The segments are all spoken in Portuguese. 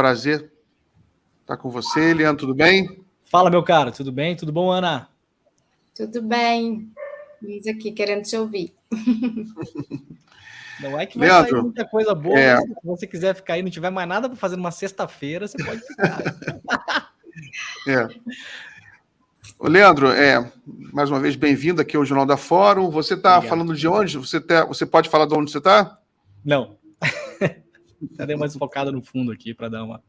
prazer estar com você. Leandro, tudo bem? Fala, meu caro, tudo bem? Tudo bom, Ana? Tudo bem. Luiz aqui, querendo te ouvir. Não é que vai Leandro, sair muita coisa boa, mas se você quiser ficar aí, não tiver mais nada para fazer numa sexta-feira, você pode ficar. Ô, Leandro, mais uma vez, bem-vindo aqui ao Jornal da Fórum. Você está falando de onde? Você pode falar de onde você está? Não. Já dei uma desfocada no fundo aqui para dar uma...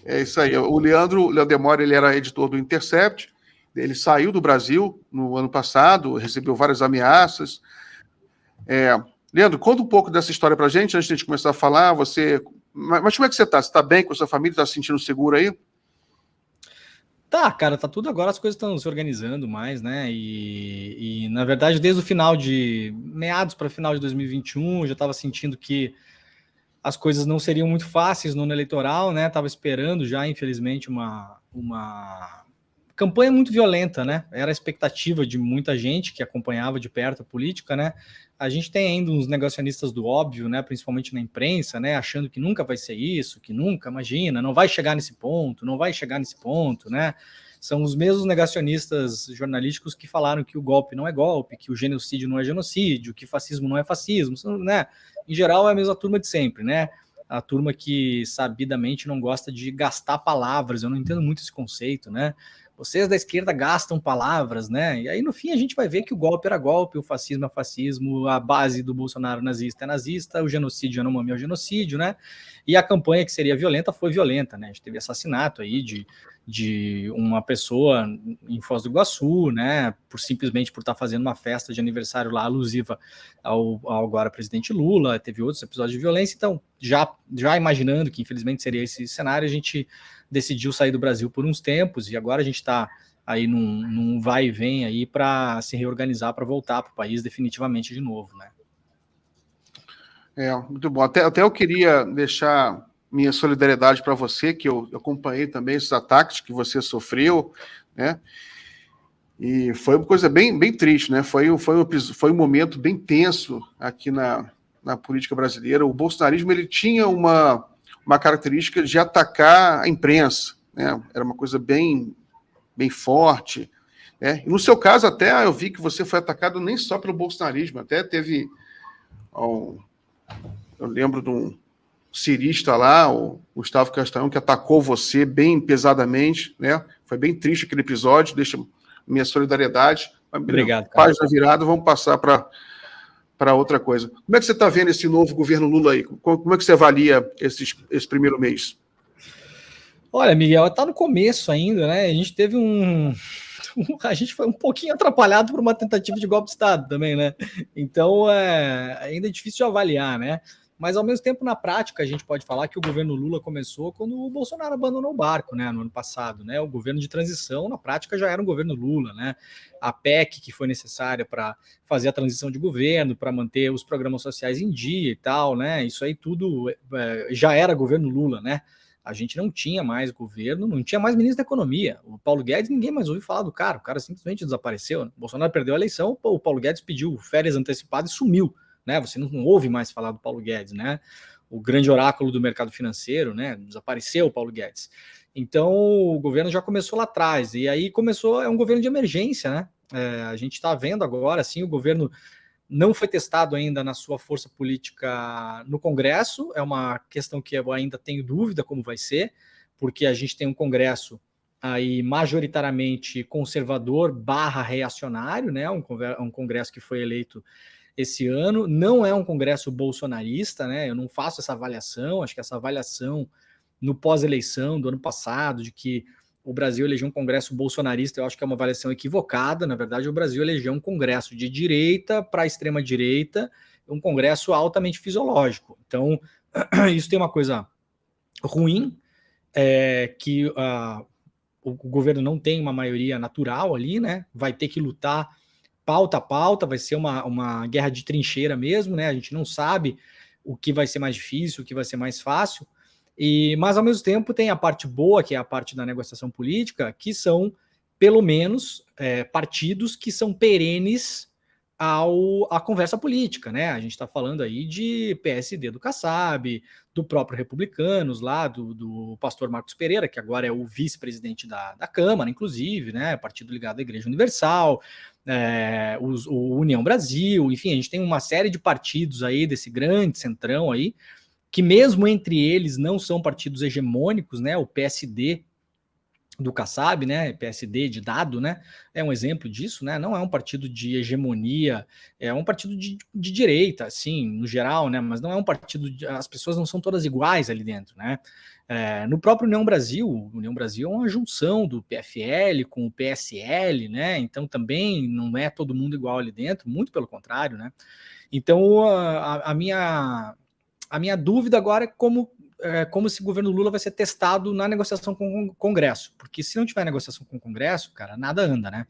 É isso aí. O Leandro Demore, ele era editor do Intercept. Ele saiu do Brasil no ano passado, recebeu várias ameaças. Leandro, conta um pouco dessa história para a gente, antes de a gente começar a falar. Mas como é que você está? Você está bem com a sua família? Está se sentindo seguro aí? Tá, cara, tá tudo agora, as coisas estão se organizando mais, né? E na verdade, desde o final de... meados para final de 2021, eu já estava sentindo que as coisas não seriam muito fáceis no ano eleitoral, né? Tava esperando já, infelizmente, uma campanha muito violenta, né? Era a expectativa de muita gente que acompanhava de perto a política, né? A gente tem ainda uns negacionistas do óbvio, né? Principalmente na imprensa, né? Achando que nunca vai ser isso, que nunca, imagina, não vai chegar nesse ponto, né? São os mesmos negacionistas jornalísticos que falaram que o golpe não é golpe, que o genocídio não é genocídio, que fascismo não é fascismo, né? Em geral é a mesma turma de sempre, né? A turma que sabidamente não gosta de gastar palavras. Eu não entendo muito esse conceito, né? Vocês da esquerda gastam palavras, né? E aí, no fim, a gente vai ver que o golpe era golpe, o fascismo é fascismo, a base do Bolsonaro nazista é nazista, o genocídio Yanomami é o genocídio, né? E a campanha que seria violenta foi violenta, né? A gente teve assassinato aí de uma pessoa em Foz do Iguaçu, né? Simplesmente por estar fazendo uma festa de aniversário lá alusiva ao agora presidente Lula. Teve outros episódios de violência. Então, já imaginando que infelizmente seria esse cenário, a gente decidiu sair do Brasil por uns tempos e agora a gente está aí num vai e vem aí para se reorganizar, para voltar para o país definitivamente de novo, né? Muito bom. Até eu queria deixar minha solidariedade para você, que eu acompanhei também esses ataques que você sofreu, né? E foi uma coisa bem, bem triste, né? Foi um momento bem tenso aqui na política brasileira. O bolsonarismo, ele tinha uma característica de atacar a imprensa, né? Era uma coisa bem, bem forte, né? E no seu caso, até eu vi que você foi atacado nem só pelo bolsonarismo, até teve eu lembro de um cirista lá, o Gustavo Castanhão, que atacou você bem pesadamente, né? Foi bem triste aquele episódio, deixa minha solidariedade. Obrigado, cara. Página virada, vamos passar para outra coisa. Como é que você está vendo esse novo governo Lula aí? Como é que você avalia esse primeiro mês? Olha, Miguel, está no começo ainda, né? A gente teve a gente foi um pouquinho atrapalhado por uma tentativa de golpe de Estado também, né? Então, ainda é difícil de avaliar, né? Mas, ao mesmo tempo, na prática, a gente pode falar que o governo Lula começou quando o Bolsonaro abandonou o barco, né? No ano passado, né? O governo de transição, na prática, já era um governo Lula, né? A PEC que foi necessária para fazer a transição de governo, para manter os programas sociais em dia e tal, né? Isso aí tudo já era governo Lula, né? A gente não tinha mais governo, não tinha mais ministro da Economia. O Paulo Guedes, ninguém mais ouviu falar do cara. O cara simplesmente desapareceu. Né? O Bolsonaro perdeu a eleição, o Paulo Guedes pediu férias antecipadas e sumiu. Né? Você não ouve mais falar do Paulo Guedes, né? O grande oráculo do mercado financeiro, né? Desapareceu o Paulo Guedes. Então, o governo já começou lá atrás. E aí é um governo de emergência, né? A gente está vendo agora, assim, o governo não foi testado ainda na sua força política no Congresso, é uma questão que eu ainda tenho dúvida como vai ser, porque a gente tem um Congresso aí majoritariamente conservador barra reacionário, né? Um Congresso que foi eleito esse ano, não é um Congresso bolsonarista, né? Eu não faço essa avaliação, acho que essa avaliação no pós-eleição do ano passado, de que o Brasil elegeu um congresso bolsonarista, eu acho que é uma avaliação equivocada. Na verdade, o Brasil elegeu um congresso de direita para a extrema-direita, um congresso altamente fisiológico. Então, isso tem uma coisa ruim, que o governo não tem uma maioria natural ali, né? Vai ter que lutar pauta a pauta, vai ser uma guerra de trincheira mesmo, né? A gente não sabe o que vai ser mais difícil, o que vai ser mais fácil. Mas, ao mesmo tempo, tem a parte boa, que é a parte da negociação política, que são, pelo menos, partidos que são perenes à conversa política, né? A gente está falando aí de PSD do Kassab, do próprio Republicanos, lá do pastor Marcos Pereira, que agora é o vice-presidente da Câmara, inclusive, né, partido ligado à Igreja Universal, o União Brasil, enfim, a gente tem uma série de partidos aí desse grande centrão aí, que mesmo entre eles não são partidos hegemônicos, né, o PSD do Kassab, né, PSD de dado, né, é um exemplo disso, né, não é um partido de hegemonia, é um partido de direita, assim, no geral, né, mas não é um partido, as pessoas não são todas iguais ali dentro, né. No próprio União Brasil é uma junção do PFL com o PSL, né, então também não é todo mundo igual ali dentro, muito pelo contrário, né. Então a minha dúvida agora é como esse governo Lula vai ser testado na negociação com o Congresso, porque se não tiver negociação com o Congresso, cara, nada anda, né?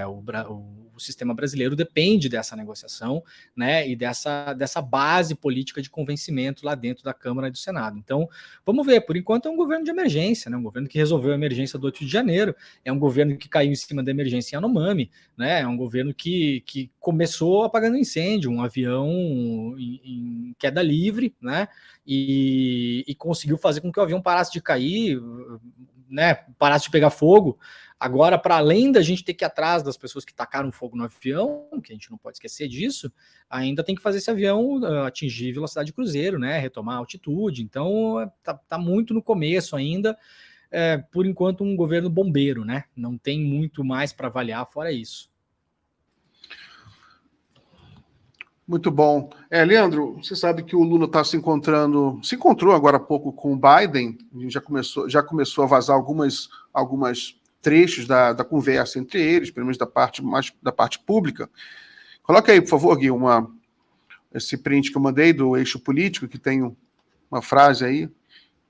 O sistema brasileiro depende dessa negociação, né, e dessa base política de convencimento lá dentro da Câmara e do Senado. Então, vamos ver, por enquanto é um governo de emergência, né, um governo que resolveu a emergência do 8 de janeiro, é um governo que caiu em cima da emergência em Yanomami, né, é um governo que começou apagando incêndio, um avião em queda livre, né, e conseguiu fazer com que o avião parasse de cair, né, parasse de pegar fogo. Agora, para além da gente ter que ir atrás das pessoas que tacaram fogo no avião, que a gente não pode esquecer disso, ainda tem que fazer esse avião atingir velocidade de cruzeiro, né, retomar a altitude. Então, tá muito no começo ainda, por enquanto, um governo bombeiro, né? Não tem muito mais para avaliar fora isso. Muito bom. Leandro, você sabe que o Lula se encontrou agora há pouco com o Biden, a gente já começou a vazar algumas trechos da conversa entre eles, pelo menos da parte pública. Coloca aí, por favor, Gui, esse print que eu mandei do Eixo Político, que tem uma frase aí.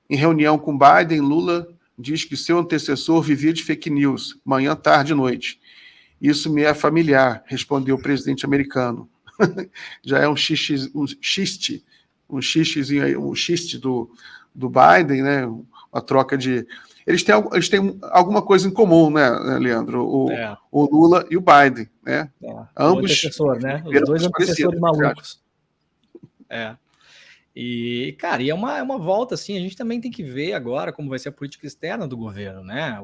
Em reunião com Biden, Lula diz que seu antecessor vivia de fake news, manhã, tarde e noite. Isso me é familiar, respondeu o presidente americano. Já é um xiste do Biden, né? Uma troca de... Eles têm alguma coisa em comum, né, Leandro? O Lula e o Biden, né? Ambos. O antecessor, né? Os dois antecessores malucos. E, cara, é uma volta, assim, a gente também tem que ver agora como vai ser a política externa do governo, né?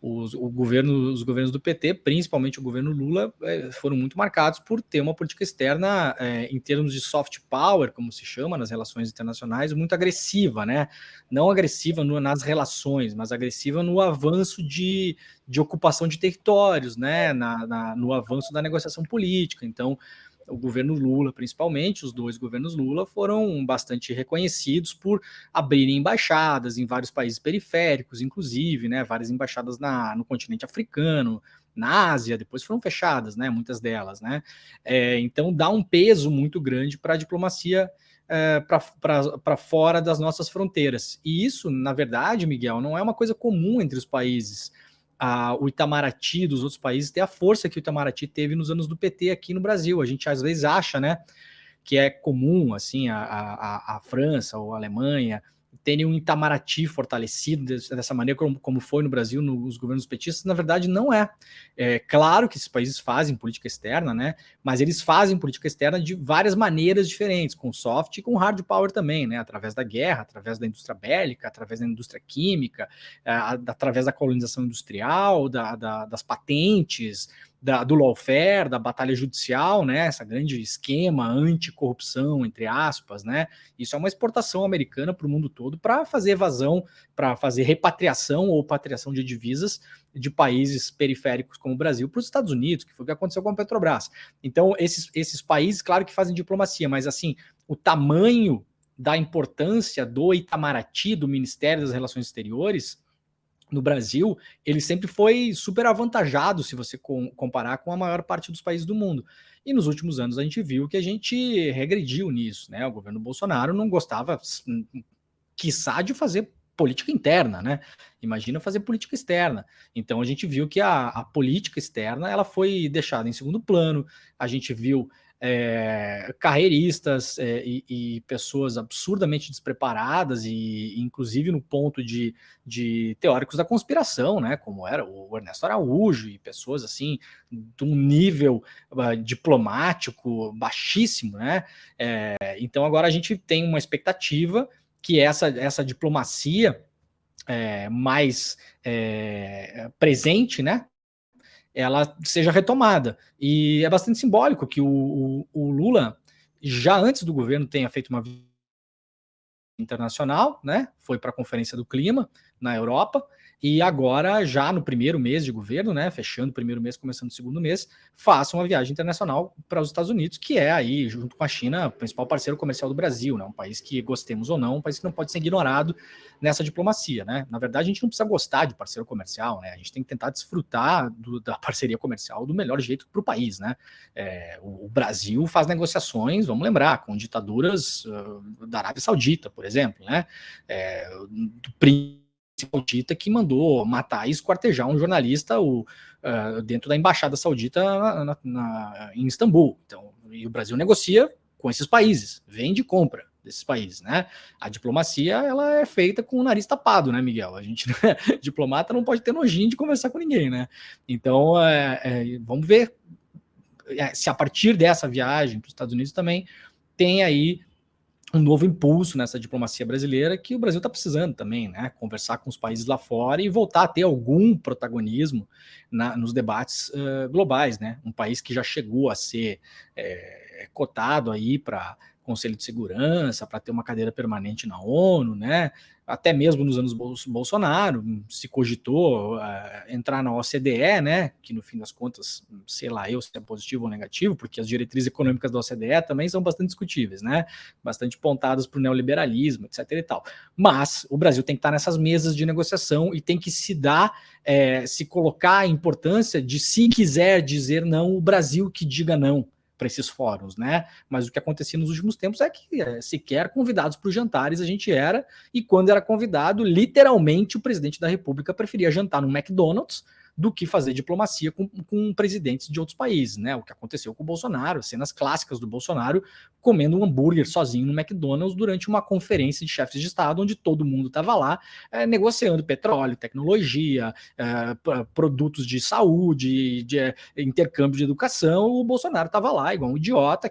Os governos do PT, principalmente o governo Lula, foram muito marcados por ter uma política externa, em termos de soft power, como se chama nas relações internacionais, muito agressiva, né? Não agressiva nas relações, mas agressiva no avanço de ocupação de territórios, né? No avanço da negociação política. Então, o governo Lula, principalmente, os dois governos Lula foram bastante reconhecidos por abrirem embaixadas em vários países periféricos, inclusive, né, várias embaixadas no continente africano, na Ásia, depois foram fechadas, né, muitas delas, né, então dá um peso muito grande para a diplomacia para fora das nossas fronteiras, e isso, na verdade, Miguel, não é uma coisa comum entre os países. O Itamaraty dos outros países ter a força que o Itamaraty teve nos anos do PT aqui no Brasil. A gente às vezes acha, né, que é comum assim a França ou a Alemanha terem um Itamaraty fortalecido dessa maneira como foi no Brasil nos governos petistas. Na verdade, não é. É claro que esses países fazem política externa, né? Mas eles fazem política externa de várias maneiras diferentes, com soft e com hard power também, né? Através da guerra, através da indústria bélica, através da indústria química, através da colonização industrial, das patentes, do lawfare, da batalha judicial, né, essa grande esquema anticorrupção, entre aspas, né, isso é uma exportação americana para o mundo todo para fazer evasão, para fazer repatriação ou patriação de divisas de países periféricos como o Brasil para os Estados Unidos, que foi o que aconteceu com a Petrobras. Então, esses países, claro que fazem diplomacia, mas assim, o tamanho da importância do Itamaraty, do Ministério das Relações Exteriores, no Brasil, ele sempre foi super avantajado se você comparar com a maior parte dos países do mundo. E nos últimos anos a gente viu que a gente regrediu nisso, né? O governo Bolsonaro não gostava, quiçá, de fazer política interna, né? Imagina fazer política externa. Então a gente viu que a política externa ela foi deixada em segundo plano, a gente viu carreiristas e pessoas absurdamente despreparadas, e inclusive no ponto de teóricos da conspiração, né, como era o Ernesto Araújo, e pessoas assim de um nível diplomático baixíssimo, né? Então agora a gente tem uma expectativa que essa diplomacia mais presente, né, ela seja retomada. E é bastante simbólico que o Lula, já antes do governo, tenha feito uma internacional, né? Foi para a Conferência do Clima na Europa, e agora, já no primeiro mês de governo, né? Fechando o primeiro mês, começando o segundo mês, faça uma viagem internacional para os Estados Unidos, que é aí, junto com a China, o principal parceiro comercial do Brasil, né? Um país que, gostemos ou não, um país que não pode ser ignorado nessa diplomacia, né? Na verdade, a gente não precisa gostar de parceiro comercial, né? A gente tem que tentar desfrutar da parceria comercial do melhor jeito para o país, né? O Brasil faz negociações, vamos lembrar, com ditaduras da Arábia Saudita, por exemplo, né? Do príncipe saudita que mandou matar e esquartejar um jornalista dentro da embaixada saudita em Istambul. Então, e o Brasil negocia com esses países, vende e compra desses países, né? A diplomacia, ela é feita com o nariz tapado, né, Miguel? A gente, diplomata, não pode ter nojinho de conversar com ninguém, né? Então, vamos ver se a partir dessa viagem para os Estados Unidos também tem aí um novo impulso nessa diplomacia brasileira, que o Brasil está precisando também, né? Conversar com os países lá fora e voltar a ter algum protagonismo nos debates globais, né? Um país que já chegou a ser cotado aí para Conselho de Segurança, para ter uma cadeira permanente na ONU, né? Até mesmo nos anos Bolsonaro se cogitou entrar na OCDE, né? Que no fim das contas, sei lá eu se é positivo ou negativo, porque as diretrizes econômicas da OCDE também são bastante discutíveis, né? Bastante pontadas para o neoliberalismo, etc. e tal. Mas o Brasil tem que estar nessas mesas de negociação e tem que se colocar a importância de, se quiser dizer não, o Brasil que diga não para esses fóruns, né? Mas o que acontecia nos últimos tempos é que sequer convidados para os jantares a gente era, e quando era convidado, literalmente o presidente da República preferia jantar no McDonald's do que fazer diplomacia com presidentes de outros países, né? O que aconteceu com o Bolsonaro, cenas clássicas do Bolsonaro comendo um hambúrguer sozinho no McDonald's durante uma conferência de chefes de Estado, onde todo mundo estava lá negociando petróleo, tecnologia, produtos de saúde, de intercâmbio de educação. O Bolsonaro estava lá, igual um idiota,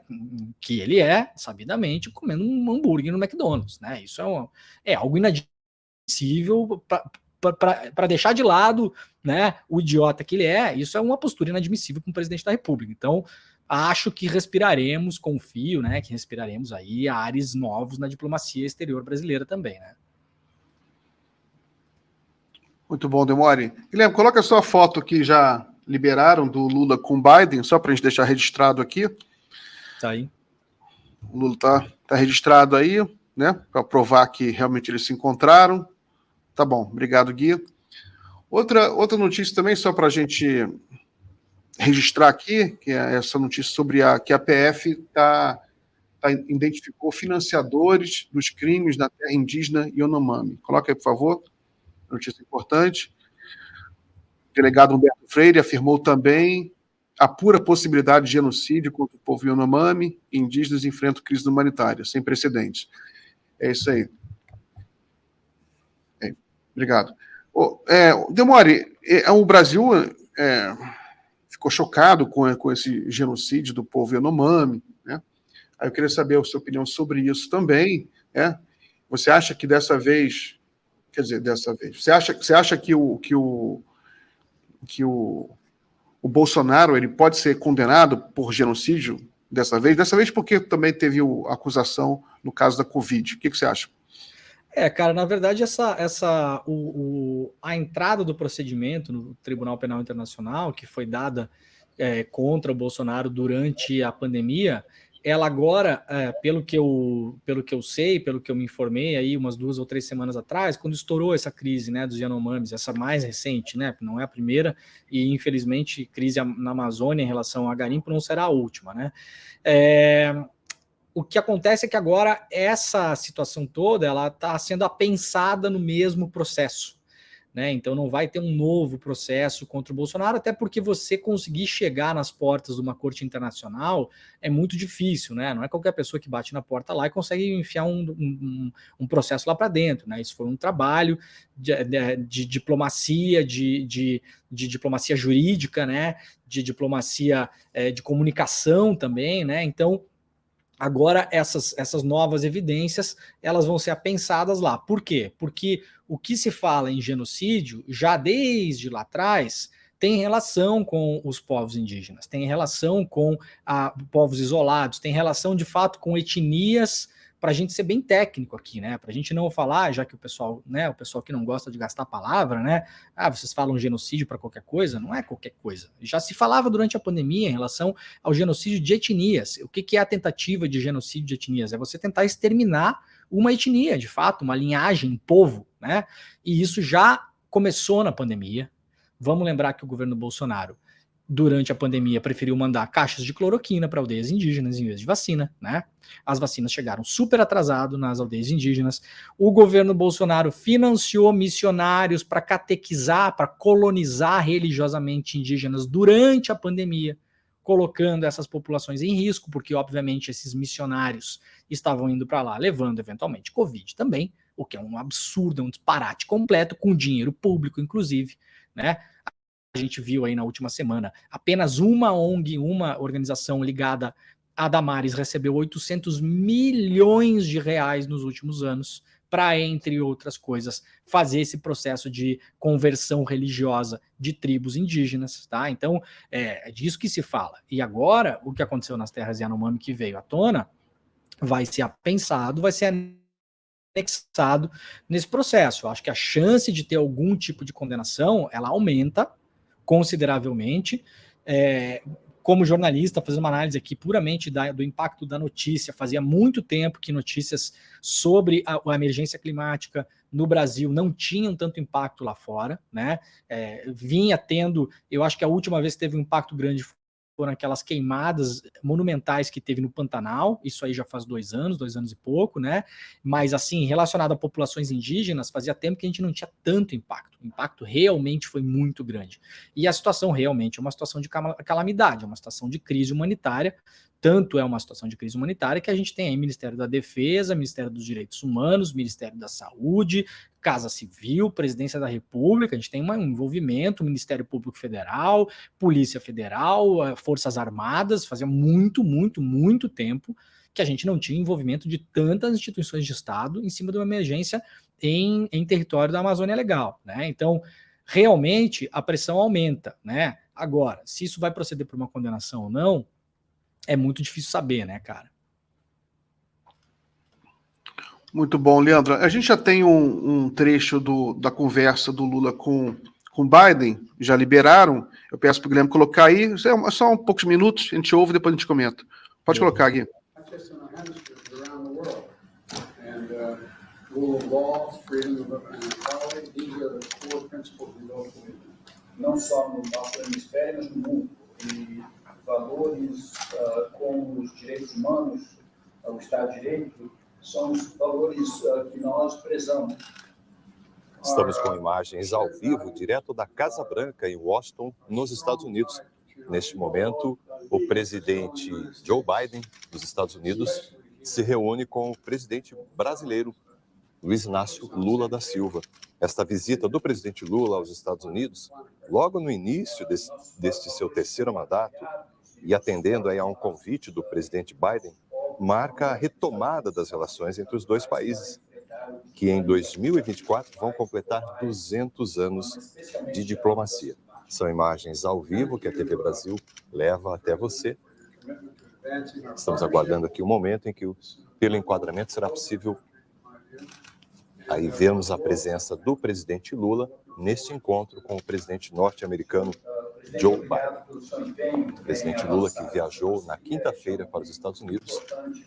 que ele sabidamente, comendo um hambúrguer no McDonald's, né? Isso é algo inadmissível para deixar de lado, né, o idiota que ele é. Isso é uma postura inadmissível para um presidente da República. Então, acho que confio, né, que respiraremos aí ares novos na diplomacia exterior brasileira também, né? Muito bom, Demore. Guilherme, coloca a sua foto que já liberaram do Lula com Biden, só para a gente deixar registrado aqui. Tá aí. O Lula tá registrado aí, né, para provar que realmente eles se encontraram. Tá bom, obrigado, Gui. Outra notícia também, só para a gente registrar aqui, que é essa notícia sobre que a PF identificou financiadores dos crimes na terra indígena Yanomami. Coloca aí, por favor, notícia importante. O delegado Humberto Freire afirmou também a pura possibilidade de genocídio contra o povo Yanomami e indígenas enfrentam crise humanitária, sem precedentes. É isso aí. Obrigado. Demore, o Brasil ficou chocado com esse genocídio do povo Yanomami, né? Aí eu queria saber a sua opinião sobre isso também, né? Você acha que dessa vez, você acha que o Bolsonaro ele pode ser condenado por genocídio dessa vez? Dessa vez porque também teve a acusação no caso da Covid. O que você acha? Cara, na verdade, a entrada do procedimento no Tribunal Penal Internacional, que foi dada contra o Bolsonaro durante a pandemia, ela agora, pelo que eu sei, pelo que eu me informei aí umas 2 ou 3 semanas atrás, quando estourou essa crise, né, dos Yanomamis, essa mais recente, né, não é a primeira, e infelizmente crise na Amazônia em relação a garimpo não será a última, né? O que acontece é que agora essa situação toda ela está sendo apensada no mesmo processo, né? Então não vai ter um novo processo contra o Bolsonaro, até porque você conseguir chegar nas portas de uma corte internacional é muito difícil, né? Não é qualquer pessoa que bate na porta lá e consegue enfiar um processo lá para dentro, né? Isso foi um trabalho de diplomacia, de diplomacia jurídica, né? De diplomacia de comunicação também, né? Então, agora, essas novas evidências, elas vão ser apensadas lá. Por quê? Porque o que se fala em genocídio, já desde lá atrás, tem relação com os povos indígenas, tem relação com povos isolados, tem relação, de fato, com etnias, para a gente ser bem técnico aqui, né? Para a gente não falar, já que o pessoal, né, o pessoal que não gosta de gastar a palavra, né? Vocês falam genocídio para qualquer coisa? Não é qualquer coisa. Já se falava durante a pandemia em relação ao genocídio de etnias. O que é a tentativa de genocídio de etnias? É você tentar exterminar uma etnia, de fato, uma linhagem, um povo, né? E isso já começou na pandemia. Vamos lembrar que o governo Bolsonaro, durante a pandemia, preferiu mandar caixas de cloroquina para aldeias indígenas em vez de vacina, né? As vacinas chegaram super atrasado nas aldeias indígenas. O governo Bolsonaro financiou missionários para catequizar, para colonizar religiosamente indígenas durante a pandemia, colocando essas populações em risco, porque, obviamente, esses missionários estavam indo para lá, levando, eventualmente, Covid também, o que é um absurdo, um disparate completo, com dinheiro público, inclusive, né? A gente viu aí na última semana, apenas uma ONG, uma organização ligada a Damares recebeu 800 milhões de reais nos últimos anos para, entre outras coisas, fazer esse processo de conversão religiosa de tribos indígenas, tá? Então, é disso que se fala. E agora, o que aconteceu nas terras Yanomami que veio à tona, vai ser apensado, vai ser anexado nesse processo. Eu acho que a chance de ter algum tipo de condenação, ela aumenta consideravelmente. Como jornalista, fazendo uma análise aqui puramente do impacto da notícia, fazia muito tempo que notícias sobre a emergência climática no Brasil não tinham tanto impacto lá fora, né? Vinha tendo, eu acho que a última vez que teve um impacto grande foram aquelas queimadas monumentais que teve no Pantanal, isso aí já faz 2 anos e pouco, né? Mas, assim, relacionado a populações indígenas, fazia tempo que a gente não tinha tanto impacto. O impacto realmente foi muito grande. E a situação realmente é uma situação de calamidade, é uma situação de crise humanitária. Tanto é uma situação de crise humanitária que a gente tem aí Ministério da Defesa, Ministério dos Direitos Humanos, Ministério da Saúde, Casa Civil, Presidência da República, a gente tem um envolvimento, Ministério Público Federal, Polícia Federal, Forças Armadas, fazia muito, muito, muito tempo que a gente não tinha envolvimento de tantas instituições de Estado em cima de uma emergência em território da Amazônia Legal, né? Então, realmente, a pressão aumenta, né? Agora, se isso vai proceder por uma condenação ou não, é muito difícil saber, né, cara? Muito bom, Leandro. A gente já tem um trecho da conversa do Lula com Biden, já liberaram. Eu peço para o Guilherme colocar aí, é só um poucos minutos, a gente ouve e depois a gente comenta. Pode colocar, Gui. Não só no nosso hemisfério, mas no mundo. E valores como os direitos humanos, o Estado de Direito, são os valores que nós prezamos. Estamos com imagens ao vivo, direto da Casa Branca, em Washington, nos Estados Unidos. Neste momento, o presidente Joe Biden, dos Estados Unidos, se reúne com o presidente brasileiro, Luiz Inácio Lula da Silva. Esta visita do presidente Lula aos Estados Unidos, logo no início deste seu terceiro mandato, e atendendo aí a um convite do presidente Biden, marca a retomada das relações entre os dois países, que em 2024 vão completar 200 anos de diplomacia. São imagens ao vivo que a TV Brasil leva até você. Estamos aguardando aqui o momento em que, pelo enquadramento, será possível aí vermos a presença do presidente Lula neste encontro com o presidente norte-americano Joe Biden. O presidente Lula que viajou na quinta-feira para os Estados Unidos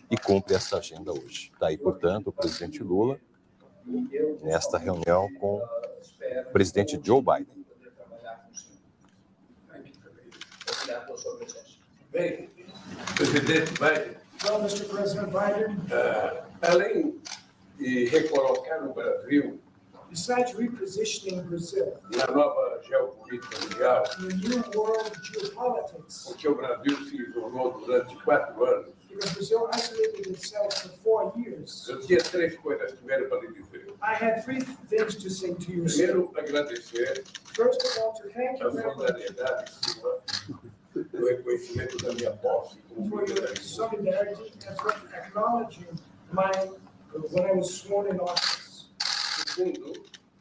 e cumpre esta agenda hoje. Daí, portanto, o presidente Lula nesta reunião com o presidente Joe Biden. Bem, presidente Biden, além de recolocar o Brasil besides repositioning Brazil na nova geopolítica mundial, in the new world geopolitics, porque o Brasil se isolou durante 4 anos, because Brazil isolated itself for 4 years, eu tinha 3 coisas primeiro para lhe dizer. I had 3 things to say to you, sir. Primeiro, agradecer First of all, to thank a you very much solidariedade sua, do reconhecimento da minha posse como for your presidente. solidarity and for acknowledging when I was sworn in office. Segundo, o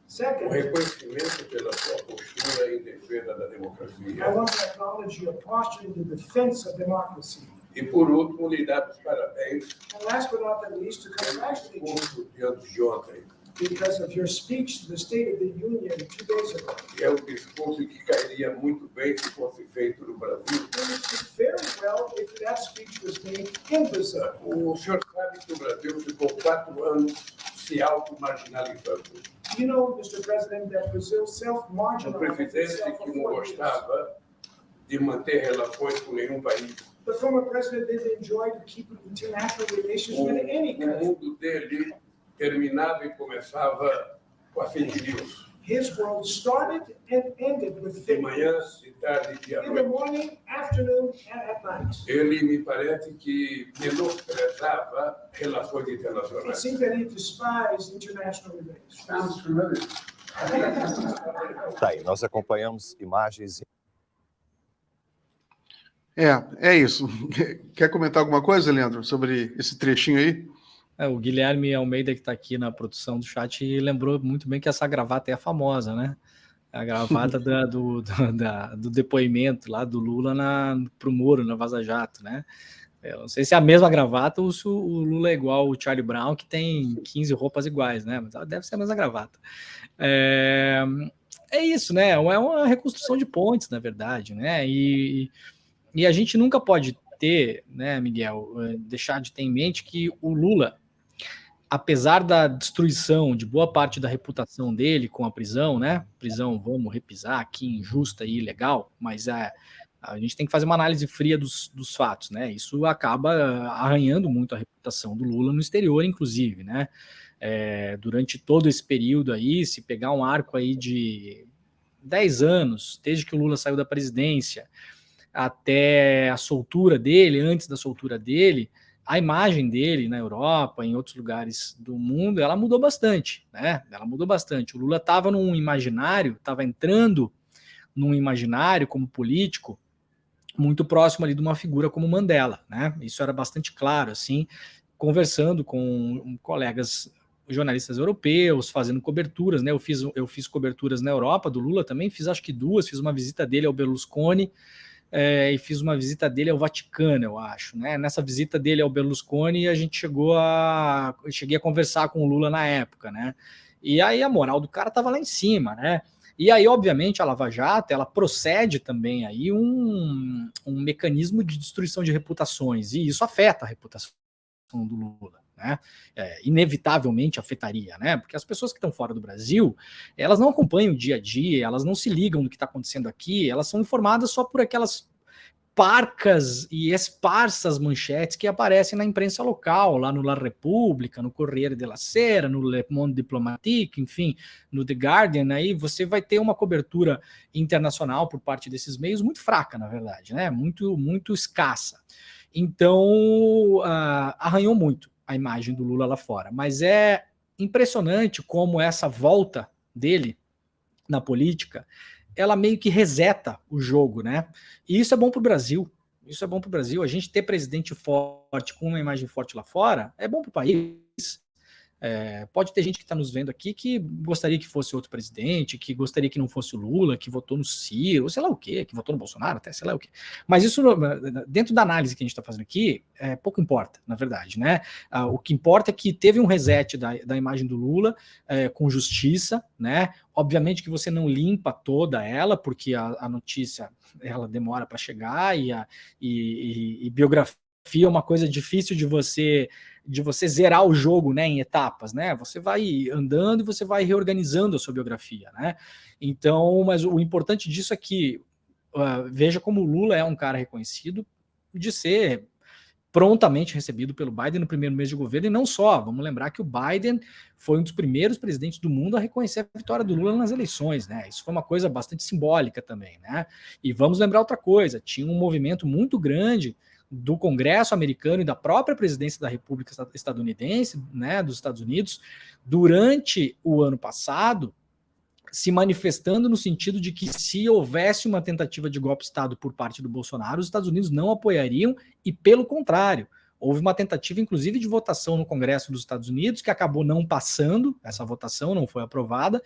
Second, reconhecimento pela sua postura em defesa da I democracia. want to acknowledge your posture in the defense of democracy. E, por último, lhe dar os parabéns And last but not the least, to pelo congratulate you discurso de antes de ontem, because of your speech to the State of the Union 2 days ago. que é um discurso que cairia muito bem se fosse feito no Brasil. It would fit very well if that speech was made in Brazil. O senhor sabe que o Brasil ficou 4 anos se auto-marginalizando. You know, Mr. President, that Brazil Um self-marginalized presidente itself for que não 4 years. gostava de manter relações com nenhum país. The former president didn't enjoy to keep international relations O with any country. mundo dele terminava e começava com a fake news. His world started and ended with De fake manhã, news. de tarde e à In the noite. morning, afternoon, and at night. Ele me parece que menosprezava relações It internacionais. seems that he despised international relations. Tá aí, nós acompanhamos imagens. É isso. Quer comentar alguma coisa, Leandro, sobre esse trechinho aí? O Guilherme Almeida, que está aqui na produção do chat, lembrou muito bem que essa gravata é a famosa, né? A gravata do depoimento lá do Lula para o Moro, na Vaza Jato, né? Eu não sei se é a mesma gravata ou se o Lula é igual o Charlie Brown, que tem 15 roupas iguais, né? Mas deve ser a mesma gravata. É isso, né? É uma reconstrução de pontes, na verdade, né? E a gente nunca pode ter, né, Miguel, deixar de ter em mente que o Lula, apesar da destruição de boa parte da reputação dele com a prisão, né? Prisão, vamos repisar aqui, injusta e ilegal, mas a gente tem que fazer uma análise fria dos fatos, né? Isso acaba arranhando muito a reputação do Lula no exterior, inclusive, né? Durante todo esse período aí, se pegar um arco aí de 10 anos, desde que o Lula saiu da presidência até a soltura dele, antes da soltura dele, a imagem dele na Europa, em outros lugares do mundo, ela mudou bastante, né? Ela mudou bastante. O Lula estava entrando num imaginário como político muito próximo ali de uma figura como Mandela, né? Isso era bastante claro, assim, conversando com colegas jornalistas europeus, fazendo coberturas, né? Eu fiz coberturas na Europa do Lula também, fiz acho que 2, fiz uma visita dele ao Berlusconi, e fiz uma visita dele ao Vaticano, eu acho, né? Nessa visita dele ao Berlusconi, a gente cheguei a conversar com o Lula na época, né? E aí a moral do cara estava lá em cima, né? E aí, obviamente, a Lava Jato, ela procede também aí um mecanismo de destruição de reputações, e isso afeta a reputação do Lula, né? Inevitavelmente afetaria, né? Porque as pessoas que estão fora do Brasil, elas não acompanham o dia a dia, elas não se ligam no que está acontecendo aqui, elas são informadas só por aquelas parcas e esparsas manchetes que aparecem na imprensa local, lá no La Repubblica, no Corriere della Sera, no Le Monde Diplomatique, enfim, no The Guardian, aí você vai ter uma cobertura internacional por parte desses meios muito fraca, na verdade, né? Muito, muito escassa. Então, arranhou muito a imagem do Lula lá fora. Mas é impressionante como essa volta dele na política, ela meio que reseta o jogo, né? E isso é bom para o Brasil. Isso é bom para o Brasil. A gente ter presidente forte, com uma imagem forte lá fora, é bom para o país. Pode ter gente que está nos vendo aqui que gostaria que fosse outro presidente, que gostaria que não fosse o Lula, que votou no Ciro, sei lá o quê, que votou no Bolsonaro, até sei lá o quê. Mas isso, dentro da análise que a gente está fazendo aqui, pouco importa, na verdade, né? O que importa é que teve um reset da imagem do Lula com justiça, né? Obviamente que você não limpa toda ela, porque a notícia ela demora para chegar e biografia é uma coisa difícil de você zerar o jogo, né, em etapas, né? Você vai andando e você vai reorganizando a sua biografia, né? Então, mas o importante disso é que veja como o Lula é um cara reconhecido de ser prontamente recebido pelo Biden no primeiro mês de governo, e não só, vamos lembrar que o Biden foi um dos primeiros presidentes do mundo a reconhecer a vitória do Lula nas eleições, né? Isso foi uma coisa bastante simbólica também, né? E vamos lembrar outra coisa, tinha um movimento muito grande do Congresso americano e da própria presidência da República estadunidense, né, dos Estados Unidos, durante o ano passado, se manifestando no sentido de que se houvesse uma tentativa de golpe de Estado por parte do Bolsonaro, os Estados Unidos não apoiariam e, pelo contrário, houve uma tentativa, inclusive, de votação no Congresso dos Estados Unidos, que acabou não passando, essa votação não foi aprovada,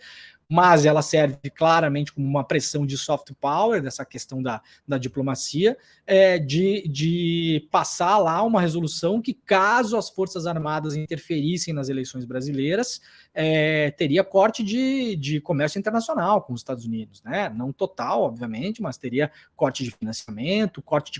mas ela serve claramente como uma pressão de soft power, dessa questão da diplomacia, de passar lá uma resolução que, caso as Forças Armadas interferissem nas eleições brasileiras, teria corte de comércio internacional com os Estados Unidos, né? Não total, obviamente, mas teria corte de financiamento, corte de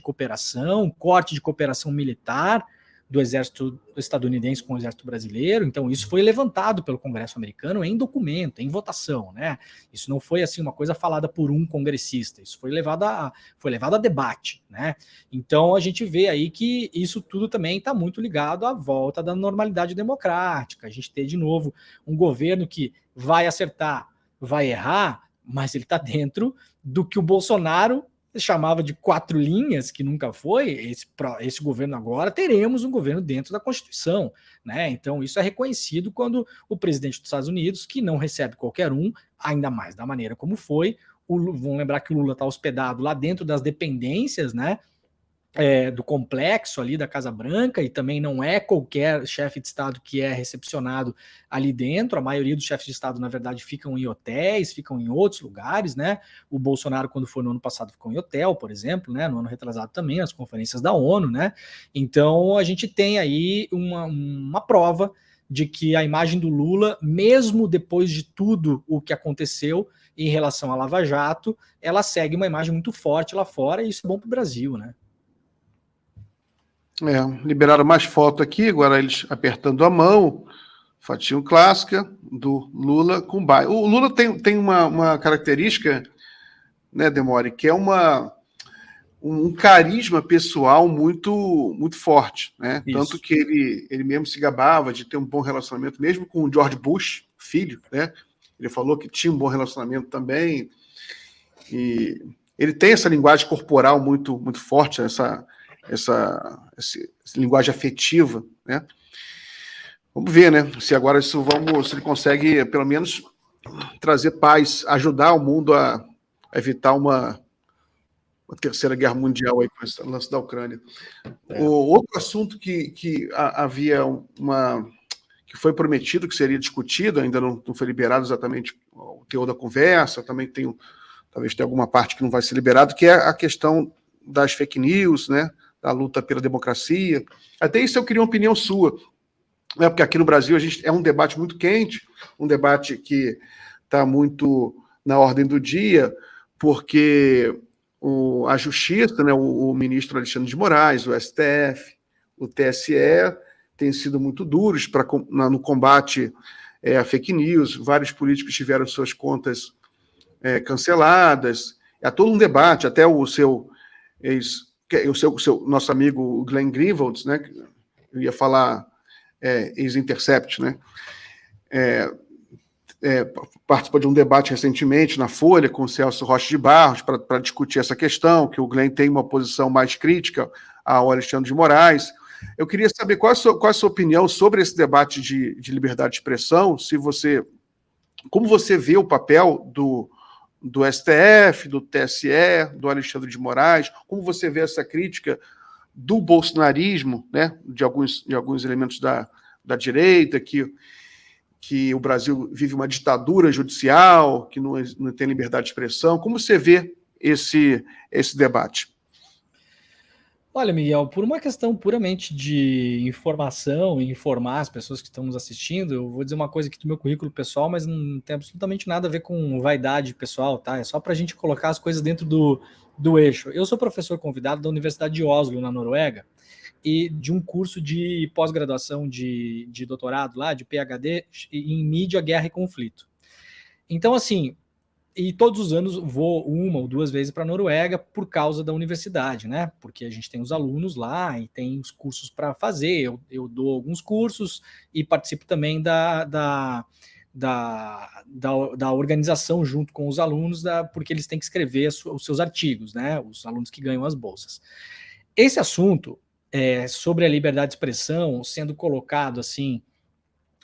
cooperação militar do exército estadunidense com o exército brasileiro. Então isso foi levantado pelo Congresso americano em documento, em votação, né? Isso não foi assim uma coisa falada por um congressista, isso foi levado a debate, né? Então a gente vê aí que isso tudo também está muito ligado à volta da normalidade democrática, a gente ter de novo um governo que vai acertar, vai errar, mas ele está dentro do que o Bolsonaro chamava de 4 linhas, que nunca foi. Esse governo agora, teremos um governo dentro da Constituição, né? Então isso é reconhecido quando o presidente dos Estados Unidos, que não recebe qualquer um, ainda mais da maneira como foi, vamos lembrar que o Lula está hospedado lá dentro das dependências, né, do complexo ali da Casa Branca, e também não é qualquer chefe de Estado que é recepcionado ali dentro. A maioria dos chefes de Estado, na verdade, ficam em hotéis, ficam em outros lugares, né? O Bolsonaro, quando foi no ano passado, ficou em hotel, por exemplo, né? No ano retrasado também, nas conferências da ONU, né? Então, a gente tem aí uma prova de que a imagem do Lula, mesmo depois de tudo o que aconteceu em relação à Lava Jato, ela segue uma imagem muito forte lá fora, e isso é bom para o Brasil, né? Liberaram mais foto aqui, agora eles apertando a mão, fotinho clássica do Lula com Biden. O Lula tem uma característica, né, Demore, que é um carisma pessoal muito, muito forte, né? Isso. Tanto que ele mesmo se gabava de ter um bom relacionamento, mesmo com o George Bush, filho, né? Ele falou que tinha um bom relacionamento também, e ele tem essa linguagem corporal muito, muito forte, essa linguagem afetiva, né? Vamos ver, né? Se agora se ele consegue, pelo menos, trazer paz, ajudar o mundo a evitar uma terceira guerra mundial aí com esse lance da Ucrânia. O outro assunto que havia que foi prometido que seria discutido, ainda não foi liberado exatamente o teor da conversa, também talvez tenha alguma parte que não vai ser liberado, que é a questão das fake news, né? Da luta pela democracia. Até isso eu queria uma opinião sua, né? Porque aqui no Brasil é um debate muito quente, um debate que está muito na ordem do dia, porque a Justiça, né, o ministro Alexandre de Moraes, o STF, o TSE, têm sido muito duros no combate a fake news. Vários políticos tiveram suas contas canceladas. Há todo um debate, até o nosso amigo Glenn Greenwald, né, eu ia falar ex-Intercept, né, participou de um debate recentemente na Folha com o Celso Rocha de Barros para discutir essa questão, que o Glenn tem uma posição mais crítica ao Alexandre de Moraes. Eu queria saber qual a sua opinião sobre esse debate de liberdade de expressão, como você vê o papel do STF, do TSE, do Alexandre de Moraes, como você vê essa crítica do bolsonarismo, né, de alguns elementos da direita, que o Brasil vive uma ditadura judicial, que não tem liberdade de expressão. Como você vê esse debate? Olha, Miguel, por uma questão puramente de informação e informar as pessoas que estão nos assistindo, eu vou dizer uma coisa aqui do meu currículo pessoal, mas não tem absolutamente nada a ver com vaidade pessoal, tá? É só para a gente colocar as coisas dentro do eixo. Eu sou professor convidado da Universidade de Oslo, na Noruega, e de um curso de pós-graduação de doutorado lá, de PhD, em mídia, guerra e conflito. Então, assim, E todos os anos vou 1 ou 2 vezes para a Noruega por causa da universidade, né? Porque a gente tem os alunos lá e tem os cursos para fazer. Eu dou alguns cursos e participo também da organização junto com os alunos, porque eles têm que escrever os seus artigos, né? Os alunos que ganham as bolsas. Esse assunto sobre a liberdade de expressão sendo colocado assim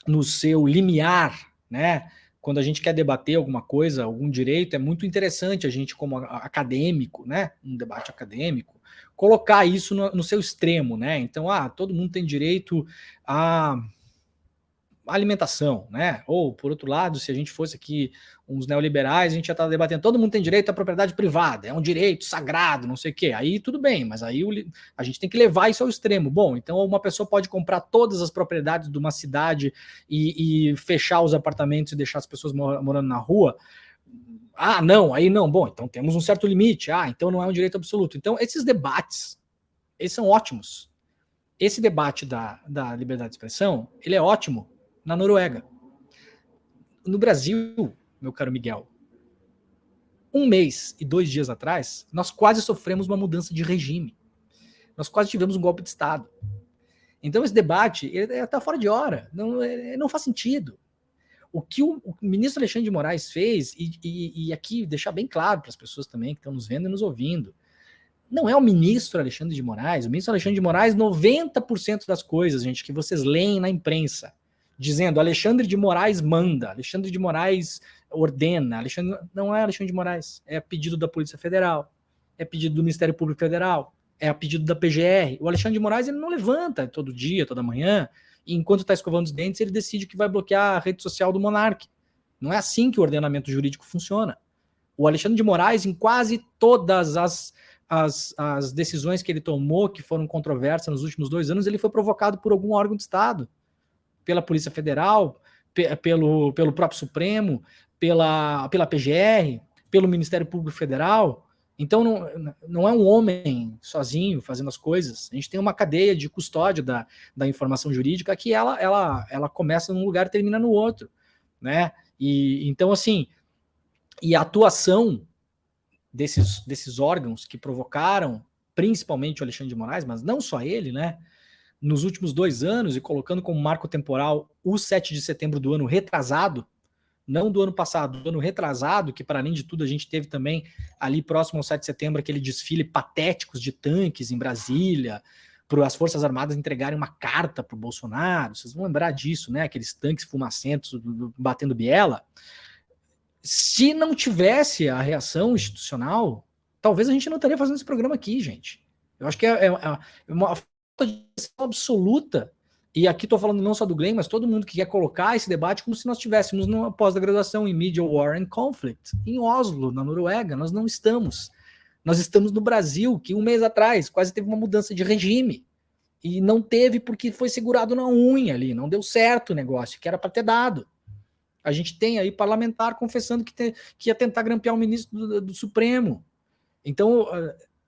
no seu limiar, né? Quando a gente quer debater alguma coisa, algum direito, é muito interessante a gente, como acadêmico, né? Um debate acadêmico, colocar isso no seu extremo, né? Então, todo mundo tem direito a alimentação, né? Ou, por outro lado, se a gente fosse aqui uns neoliberais, a gente já estava debatendo, todo mundo tem direito à propriedade privada, é um direito sagrado, não sei o quê. Aí tudo bem, mas aí a gente tem que levar isso ao extremo. Bom, então uma pessoa pode comprar todas as propriedades de uma cidade e fechar os apartamentos e deixar as pessoas morando na rua. Não, aí não. Bom, então temos um certo limite. Então não é um direito absoluto. Então esses debates, eles são ótimos. Esse debate da liberdade de expressão, ele é ótimo na Noruega. No Brasil, meu caro Miguel, 1 mês e 2 dias atrás, nós quase sofremos uma mudança de regime. Nós quase tivemos um golpe de Estado. Então esse debate está fora de hora. Não faz sentido. O que o ministro Alexandre de Moraes fez, e aqui deixar bem claro para as pessoas também que estão nos vendo e nos ouvindo, não é o ministro Alexandre de Moraes. O ministro Alexandre de Moraes, 90% das coisas, gente, que vocês leem na imprensa, dizendo Alexandre de Moraes manda, Alexandre de Moraes ordena, não é Alexandre de Moraes, é a pedido da Polícia Federal, é pedido do Ministério Público Federal, é a pedido da PGR. O Alexandre de Moraes, ele não levanta todo dia, toda manhã, e enquanto está escovando os dentes, ele decide que vai bloquear a rede social do monarca. Não é assim que o ordenamento jurídico funciona. O Alexandre de Moraes, em quase todas as decisões que ele tomou, que foram controversas nos últimos 2 anos, ele foi provocado por algum órgão de Estado, pela Polícia Federal, pelo próprio Supremo, pela PGR, pelo Ministério Público Federal. Então não é um homem sozinho fazendo as coisas. A gente tem uma cadeia de custódia da informação jurídica que ela começa num lugar e termina no outro, né? E então, assim, e a atuação desses órgãos que provocaram, principalmente o Alexandre de Moraes, mas não só ele, né? Nos últimos 2 anos, e colocando como marco temporal o 7 de setembro do ano retrasado, não do ano passado, do ano retrasado, que para além de tudo a gente teve também ali próximo ao 7 de setembro aquele desfile patético de tanques em Brasília, para as Forças Armadas entregarem uma carta para o Bolsonaro, vocês vão lembrar disso, né? Aqueles tanques fumacentos batendo biela. Se não tivesse a reação institucional, talvez a gente não estaria fazendo esse programa aqui, gente. Eu acho que é uma de absoluta, e aqui estou falando não só do Glenn, mas todo mundo que quer colocar esse debate como se nós estivéssemos numa pós-graduação em Media, War and Conflict, em Oslo, na Noruega. Nós não estamos. Nós estamos no Brasil, que 1 mês atrás quase teve uma mudança de regime, e não teve porque foi segurado na unha ali, não deu certo o negócio, que era para ter dado. A gente tem aí parlamentar confessando que ia tentar grampear o ministro do Supremo. Então,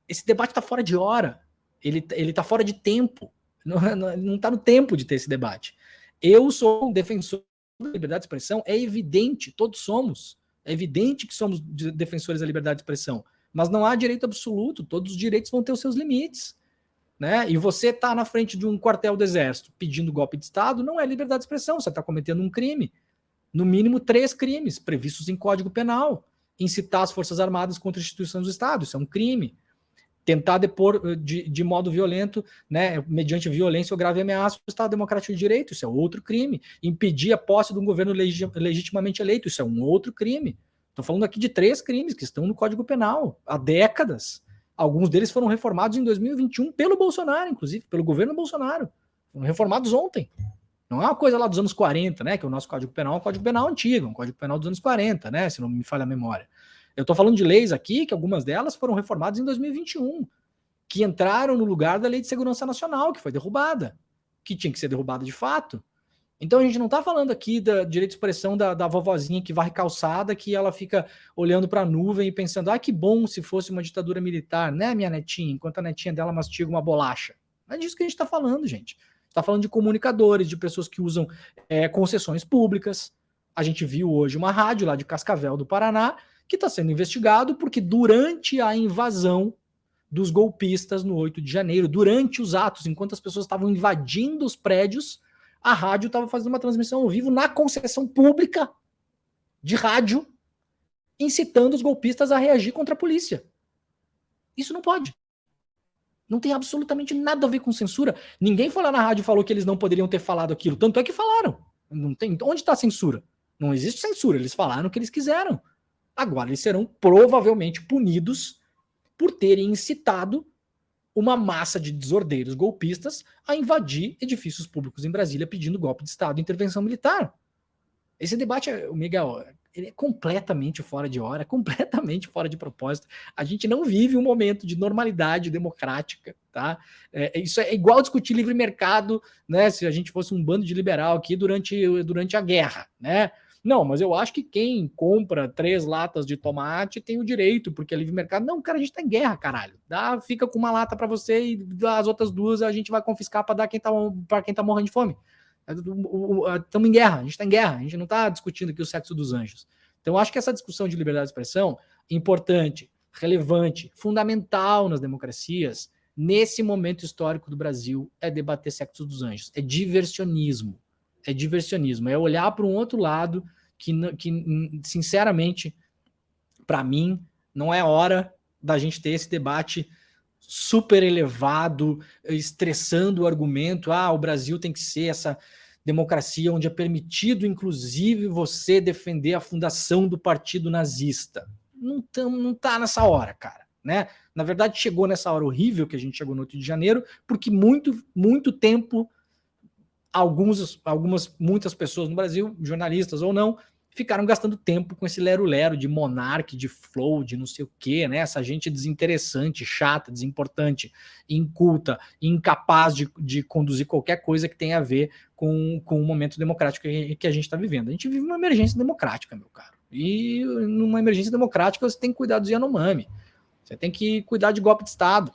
esse debate está fora de hora. Ele está fora de tempo, não está no tempo de ter esse debate. Eu sou um defensor da liberdade de expressão, é evidente, todos somos, é evidente que somos defensores da liberdade de expressão, mas não há direito absoluto, todos os direitos vão ter os seus limites, né? E você está na frente de um quartel do exército pedindo golpe de Estado, não é liberdade de expressão, você está cometendo um crime, no mínimo 3 crimes previstos em Código Penal, incitar as Forças Armadas contra instituições do Estado, isso é um crime. Tentar depor de modo violento, né, mediante violência ou grave ameaça o Estado Democrático de Direito, isso é outro crime. Impedir a posse de um governo legitimamente eleito, isso é um outro crime. Estou falando aqui de 3 crimes que estão no Código Penal há décadas. Alguns deles foram reformados em 2021 pelo Bolsonaro, inclusive, pelo governo Bolsonaro. Foram reformados ontem. Não é uma coisa lá dos anos 40, né, que o nosso Código Penal é um Código Penal antigo, um Código Penal dos anos 40, né, se não me falha a memória. Eu estou falando de leis aqui, que algumas delas foram reformadas em 2021, que entraram no lugar da Lei de Segurança Nacional, que foi derrubada, que tinha que ser derrubada de fato. Então a gente não está falando aqui da direito de expressão da vovozinha que varre calçada, que ela fica olhando para a nuvem e pensando, que bom se fosse uma ditadura militar, né, minha netinha, enquanto a netinha dela mastiga uma bolacha. Não é disso que a gente está falando, gente. Está falando de comunicadores, de pessoas que usam concessões públicas. A gente viu hoje uma rádio lá de Cascavel, do Paraná, que está sendo investigado porque durante a invasão dos golpistas no 8 de janeiro, durante os atos, enquanto as pessoas estavam invadindo os prédios, a rádio estava fazendo uma transmissão ao vivo na concessão pública de rádio, incitando os golpistas a reagir contra a polícia. Isso não pode. Não tem absolutamente nada a ver com censura. Ninguém foi lá na rádio e falou que eles não poderiam ter falado aquilo. Tanto é que falaram. Não tem. Onde está a censura? Não existe censura. Eles falaram o que eles quiseram. Agora eles serão provavelmente punidos por terem incitado uma massa de desordeiros golpistas a invadir edifícios públicos em Brasília pedindo golpe de Estado e intervenção militar. Esse debate, Miguel, ele é completamente fora de hora, completamente fora de propósito. A gente não vive um momento de normalidade democrática, tá? Isso é igual discutir livre mercado, né? Se a gente fosse um bando de liberal aqui durante a guerra, né? Não, mas eu acho que quem compra 3 latas de tomate tem o direito, porque é livre mercado. Não, cara, a gente tá em guerra, caralho. Fica com uma lata para você e as outras 2 a gente vai confiscar para dar para quem tá morrendo de fome. Estamos em guerra, a gente está em guerra, a gente não está discutindo aqui o sexo dos anjos. Então, eu acho que essa discussão de liberdade de expressão, importante, relevante, fundamental nas democracias, nesse momento histórico do Brasil, é debater sexo dos anjos. É diversionismo. É diversionismo. É olhar para um outro lado que sinceramente, para mim, não é hora da gente ter esse debate super elevado, estressando o argumento, o Brasil tem que ser essa democracia onde é permitido, inclusive, você defender a fundação do partido nazista. Não tá nessa hora, cara, né? Na verdade, chegou nessa hora horrível que a gente chegou no 8 de janeiro, porque muito tempo, muitas pessoas no Brasil, jornalistas ou não, ficaram gastando tempo com esse lero-lero de monarca, de flow, de não sei o quê, né? Essa gente desinteressante, chata, desimportante, inculta, incapaz de conduzir qualquer coisa que tenha a ver com o momento democrático que a gente está vivendo. A gente vive uma emergência democrática, meu caro. E numa emergência democrática você tem que cuidar dos Yanomami. Você tem que cuidar de golpe de Estado.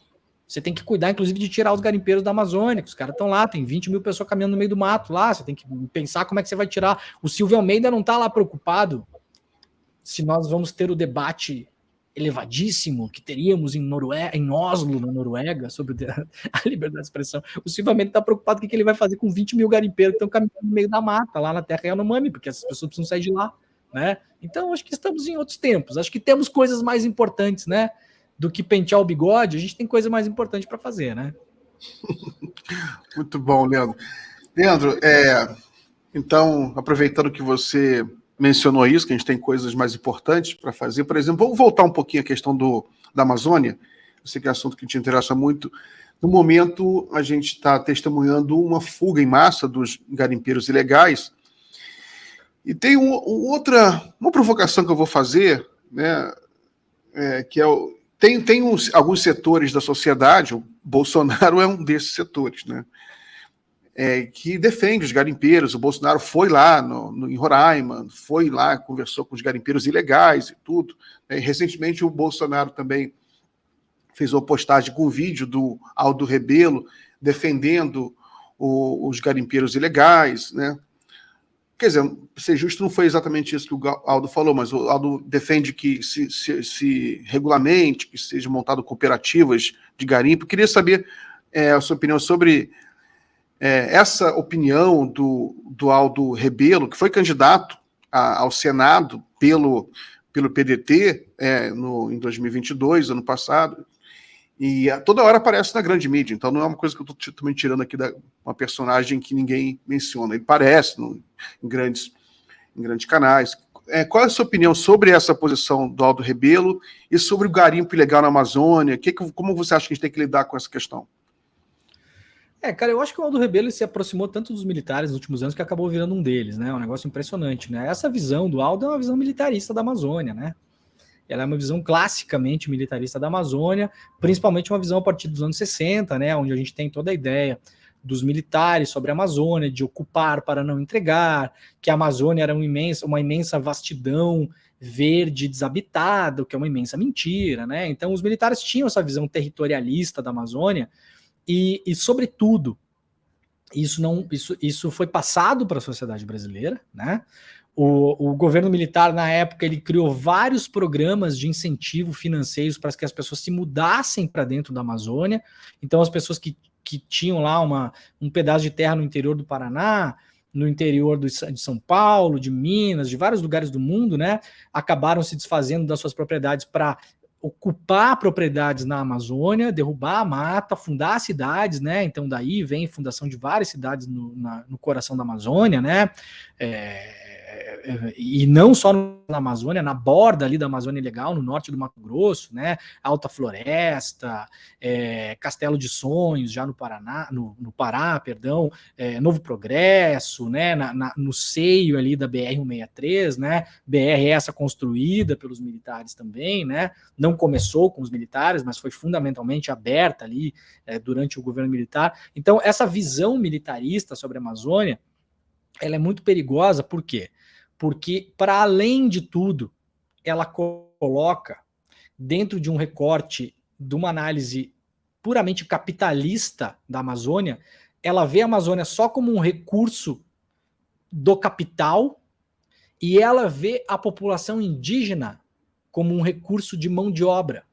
Você tem que cuidar, inclusive, de tirar os garimpeiros da Amazônia, que os caras estão lá, tem 20 mil pessoas caminhando no meio do mato lá, você tem que pensar como é que você vai tirar. O Silvio Almeida não está lá preocupado se nós vamos ter o debate elevadíssimo que teríamos em Oslo, na Noruega, sobre a liberdade de expressão. O Silvio Almeida está preocupado com o que ele vai fazer com 20 mil garimpeiros que estão caminhando no meio da mata, lá na terra Yanomami, porque essas pessoas precisam sair de lá, né? Então, acho que estamos em outros tempos, acho que temos coisas mais importantes, né? Do que pentear o bigode, a gente tem coisa mais importante para fazer, né? Muito bom, Leandro. Leandro, então, aproveitando que você mencionou isso, que a gente tem coisas mais importantes para fazer, por exemplo, vamos voltar um pouquinho à questão da Amazônia, eu sei que é um assunto que te interessa muito. No momento, a gente está testemunhando uma fuga em massa dos garimpeiros ilegais, e tem uma provocação que eu vou fazer, né, que é Tem alguns setores da sociedade, o Bolsonaro é um desses setores, né? Que defende os garimpeiros. O Bolsonaro foi lá em Roraima, foi lá, conversou com os garimpeiros ilegais e tudo. Recentemente, o Bolsonaro também fez uma postagem com um vídeo do Aldo Rebelo defendendo os garimpeiros ilegais, né? Quer dizer, para ser justo, não foi exatamente isso que o Aldo falou, mas o Aldo defende que se regulamente, que sejam montadas cooperativas de garimpo. Eu queria saber a sua opinião sobre essa opinião do Aldo Rebelo, que foi candidato ao Senado pelo PDT em 2022, ano passado, e toda hora aparece na grande mídia, então não é uma coisa que eu estou também tirando aqui uma personagem que ninguém menciona, ele aparece em grandes canais. Qual é a sua opinião sobre essa posição do Aldo Rebelo e sobre o garimpo ilegal na Amazônia? Como você acha que a gente tem que lidar com essa questão? Cara, eu acho que o Aldo Rebelo se aproximou tanto dos militares nos últimos anos que acabou virando um deles, né? Um negócio impressionante, né? Essa visão do Aldo é uma visão militarista da Amazônia, né? Ela é uma visão classicamente militarista da Amazônia, principalmente uma visão a partir dos anos 60, né, onde a gente tem toda a ideia dos militares sobre a Amazônia, de ocupar para não entregar, que a Amazônia era uma imensa vastidão verde desabitada, o que é uma imensa mentira, né? Então os militares tinham essa visão territorialista da Amazônia e sobretudo, isso foi passado para a sociedade brasileira, né? O governo militar, na época, ele criou vários programas de incentivo financeiros para que as pessoas se mudassem para dentro da Amazônia. Então, as pessoas que tinham lá um pedaço de terra no interior do Paraná, no interior de São Paulo, de Minas, de vários lugares do mundo, né, acabaram se desfazendo das suas propriedades para ocupar propriedades na Amazônia, derrubar a mata, fundar cidades, né? Então daí vem a fundação de várias cidades no coração da Amazônia, né? E não só na Amazônia, na borda ali da Amazônia Legal, no norte do Mato Grosso, né? Alta Floresta, Castelo de Sonhos, já no Paraná, no Pará, perdão, Novo Progresso, né? No seio ali da BR-163, né? BR essa construída pelos militares também, né? Não começou com os militares, mas foi fundamentalmente aberta ali durante o governo militar. Então, essa visão militarista sobre a Amazônia, ela é muito perigosa, por quê? Porque, para além de tudo, ela coloca dentro de um recorte de uma análise puramente capitalista da Amazônia, ela vê a Amazônia só como um recurso do capital e ela vê a população indígena como um recurso de mão de obra.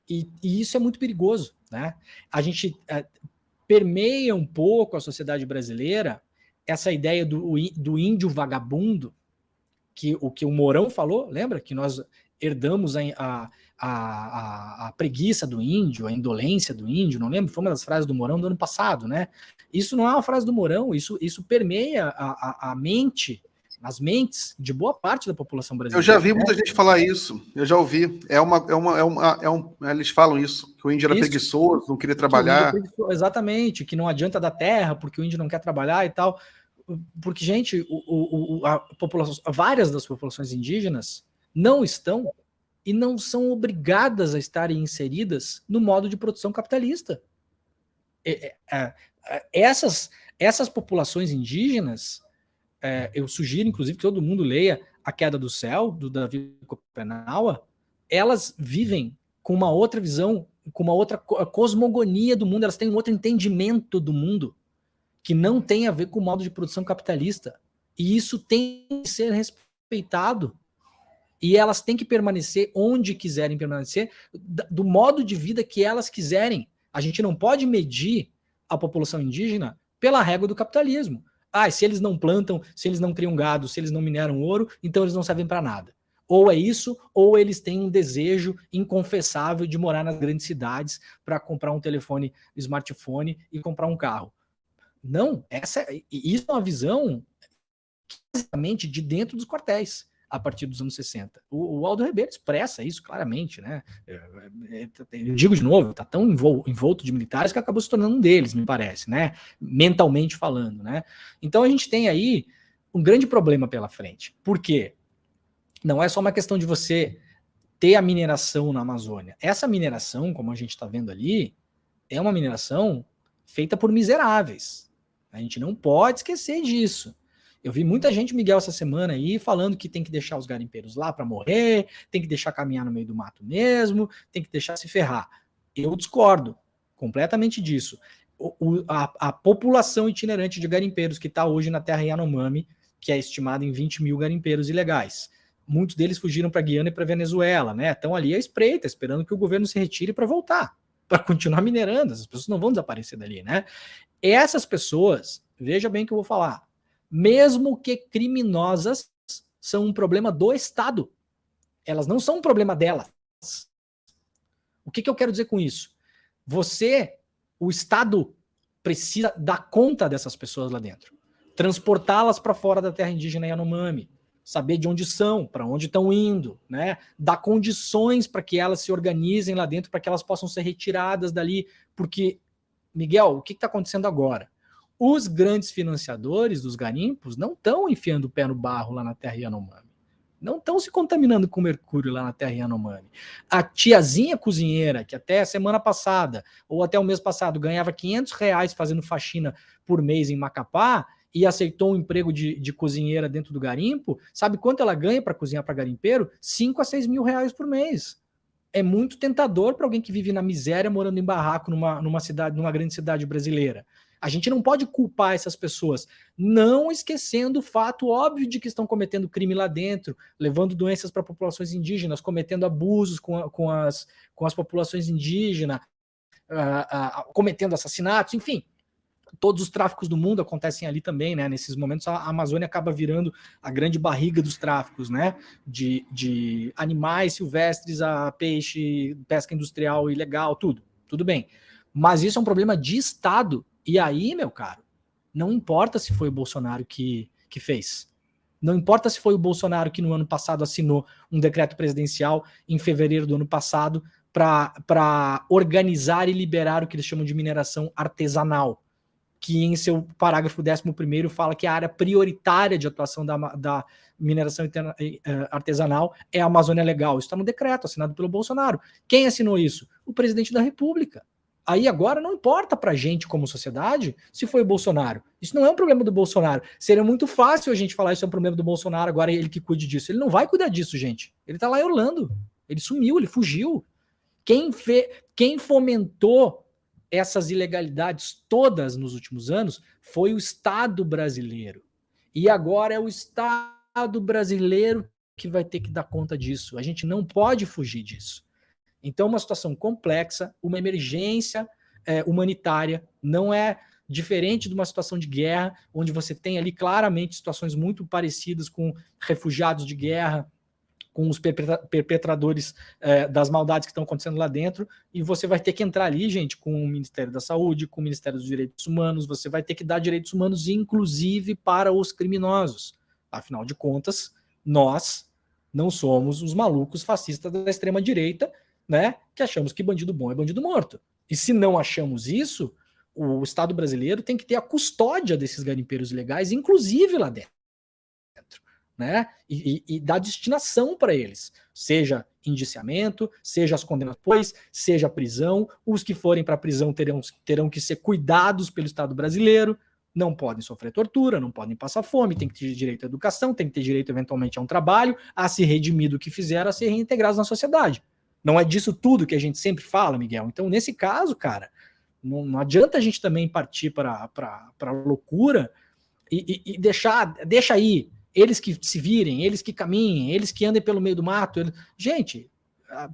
E isso é muito perigoso, né? A gente permeia um pouco a sociedade brasileira essa ideia do índio vagabundo, que o Mourão falou, lembra? Que nós herdamos a preguiça do índio, a indolência do índio, não lembro? Foi uma das frases do Mourão do ano passado, né? Isso não é uma frase do Mourão, isso permeia a mente, as mentes de boa parte da população brasileira. Eu já vi muita gente falar isso, eu já ouvi. Eles falam isso, que o índio era preguiçoso, não queria trabalhar. Exatamente, que não adianta dar terra, porque o índio não quer trabalhar e tal. Porque, gente, várias das populações indígenas não estão e não são obrigadas a estarem inseridas no modo de produção capitalista. Essas populações indígenas, eu sugiro, inclusive, que todo mundo leia A Queda do Céu, do Davi Kopenawa. Elas vivem com uma outra visão, com uma outra cosmogonia do mundo, elas têm um outro entendimento do mundo, que não tem a ver com o modo de produção capitalista. E isso tem que ser respeitado. E elas têm que permanecer onde quiserem permanecer, do modo de vida que elas quiserem. A gente não pode medir a população indígena pela régua do capitalismo. Se eles não plantam, se eles não criam gado, se eles não mineram ouro, então eles não servem para nada. Ou é isso, ou eles têm um desejo inconfessável de morar nas grandes cidades para comprar um telefone, smartphone e comprar um carro. Não, isso é uma visão basicamente de dentro dos quartéis, a partir dos anos 60. O Aldo Rebelo expressa isso claramente, né? Eu digo de novo, está tão envolto de militares que acabou se tornando um deles, me parece, né? Mentalmente falando, né? Então a gente tem aí um grande problema pela frente. Por quê? Não é só uma questão de você ter a mineração na Amazônia. Essa mineração, como a gente está vendo ali, é uma mineração feita por miseráveis. A gente não pode esquecer disso. Eu vi muita gente, Miguel, essa semana aí, falando que tem que deixar os garimpeiros lá para morrer, tem que deixar caminhar no meio do mato mesmo, tem que deixar se ferrar. Eu discordo completamente disso. A população itinerante de garimpeiros que está hoje na terra Yanomami, que é estimada em 20 mil garimpeiros ilegais. Muitos deles fugiram para Guiana e para Venezuela, né? Estão ali à espreita, esperando que o governo se retire para voltar, para continuar minerando. As pessoas não vão desaparecer dali, né? Essas pessoas, veja bem o que eu vou falar, mesmo que criminosas, são um problema do Estado. Elas não são um problema delas. O que eu quero dizer com isso? O Estado, precisa dar conta dessas pessoas lá dentro, transportá-las para fora da terra indígena Yanomami, saber de onde são, para onde estão indo, né? Dar condições para que elas se organizem lá dentro, para que elas possam ser retiradas dali, porque, Miguel, o que está acontecendo agora? Os grandes financiadores dos garimpos não estão enfiando o pé no barro lá na terra Yanomami. Não estão se contaminando com mercúrio lá na terra Yanomami. A tiazinha cozinheira, que até a semana passada, ou até o mês passado, ganhava R$500 fazendo faxina por mês em Macapá, e aceitou um emprego de cozinheira dentro do garimpo, sabe quanto ela ganha para cozinhar para garimpeiro? 5 a 6 mil reais por mês. É muito tentador para alguém que vive na miséria, morando em barraco numa grande cidade brasileira. A gente não pode culpar essas pessoas, não esquecendo o fato óbvio de que estão cometendo crime lá dentro, levando doenças para populações indígenas, cometendo abusos com as populações indígenas, cometendo assassinatos, enfim. Todos os tráficos do mundo acontecem ali também, né? Nesses momentos a Amazônia acaba virando a grande barriga dos tráficos, né? De animais silvestres a peixe, pesca industrial ilegal, tudo bem. Mas isso é um problema de Estado. E aí, meu caro, não importa se foi o Bolsonaro que fez. Não importa se foi o Bolsonaro que no ano passado assinou um decreto presidencial em fevereiro do ano passado para organizar e liberar o que eles chamam de mineração artesanal, que em seu parágrafo 11º fala que a área prioritária de atuação da mineração artesanal é a Amazônia Legal. Isso está no decreto assinado pelo Bolsonaro. Quem assinou isso? O presidente da República. Aí agora não importa pra gente como sociedade se foi o Bolsonaro. Isso não é um problema do Bolsonaro. Seria muito fácil a gente falar isso é um problema do Bolsonaro, agora é ele que cuide disso. Ele não vai cuidar disso, gente. Ele tá lá em Orlando. Ele sumiu, ele fugiu. Quem fomentou essas ilegalidades todas nos últimos anos foi o Estado brasileiro. E agora é o Estado brasileiro que vai ter que dar conta disso. A gente não pode fugir disso. Então, uma situação complexa, uma emergência humanitária, não é diferente de uma situação de guerra, onde você tem ali claramente situações muito parecidas com refugiados de guerra, com os perpetradores das maldades que estão acontecendo lá dentro, e você vai ter que entrar ali, gente, com o Ministério da Saúde, com o Ministério dos Direitos Humanos, você vai ter que dar direitos humanos, inclusive para os criminosos. Afinal de contas, nós não somos os malucos fascistas da extrema-direita, né, que achamos que bandido bom é bandido morto. E se não achamos isso, o Estado brasileiro tem que ter a custódia desses garimpeiros ilegais, inclusive lá dentro, né, e dar destinação para eles, seja indiciamento, seja as condenas depois, seja prisão. Os que forem para a prisão terão que ser cuidados pelo Estado brasileiro, não podem sofrer tortura, não podem passar fome, tem que ter direito à educação, tem que ter direito eventualmente a um trabalho, a se redimir do que fizeram, a ser reintegrados na sociedade. Não é disso tudo que a gente sempre fala, Miguel? Então, nesse caso, cara, não adianta a gente também partir para loucura e deixa aí, eles que se virem, eles que caminhem, eles que andem pelo meio do mato. Gente,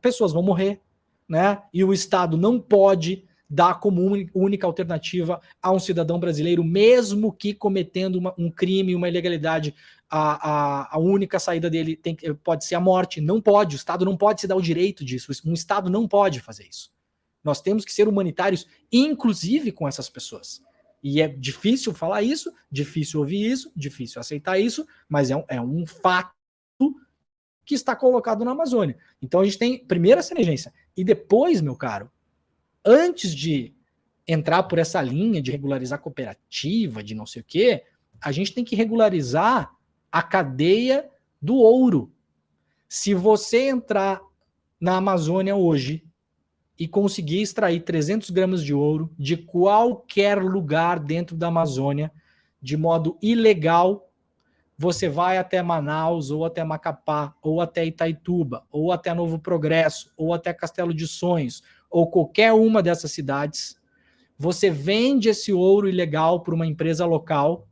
pessoas vão morrer, né? E o Estado não pode dar como única alternativa a um cidadão brasileiro, mesmo que cometendo um crime, uma ilegalidade, a única saída dele pode ser a morte. Não pode, o Estado não pode se dar o direito disso, um Estado não pode fazer isso. Nós temos que ser humanitários, inclusive com essas pessoas. E é difícil falar isso, difícil ouvir isso, difícil aceitar isso, mas é um fato que está colocado na Amazônia. Então a gente tem primeiro essa emergência, e depois, meu caro, antes de entrar por essa linha de regularizar cooperativa, de não sei o quê, a gente tem que regularizar a cadeia do ouro. Se você entrar na Amazônia hoje e conseguir extrair 300 gramas de ouro de qualquer lugar dentro da Amazônia, de modo ilegal, você vai até Manaus, ou até Macapá, ou até Itaituba, ou até Novo Progresso, ou até Castelo de Sonhos, ou qualquer uma dessas cidades, você vende esse ouro ilegal para uma empresa local,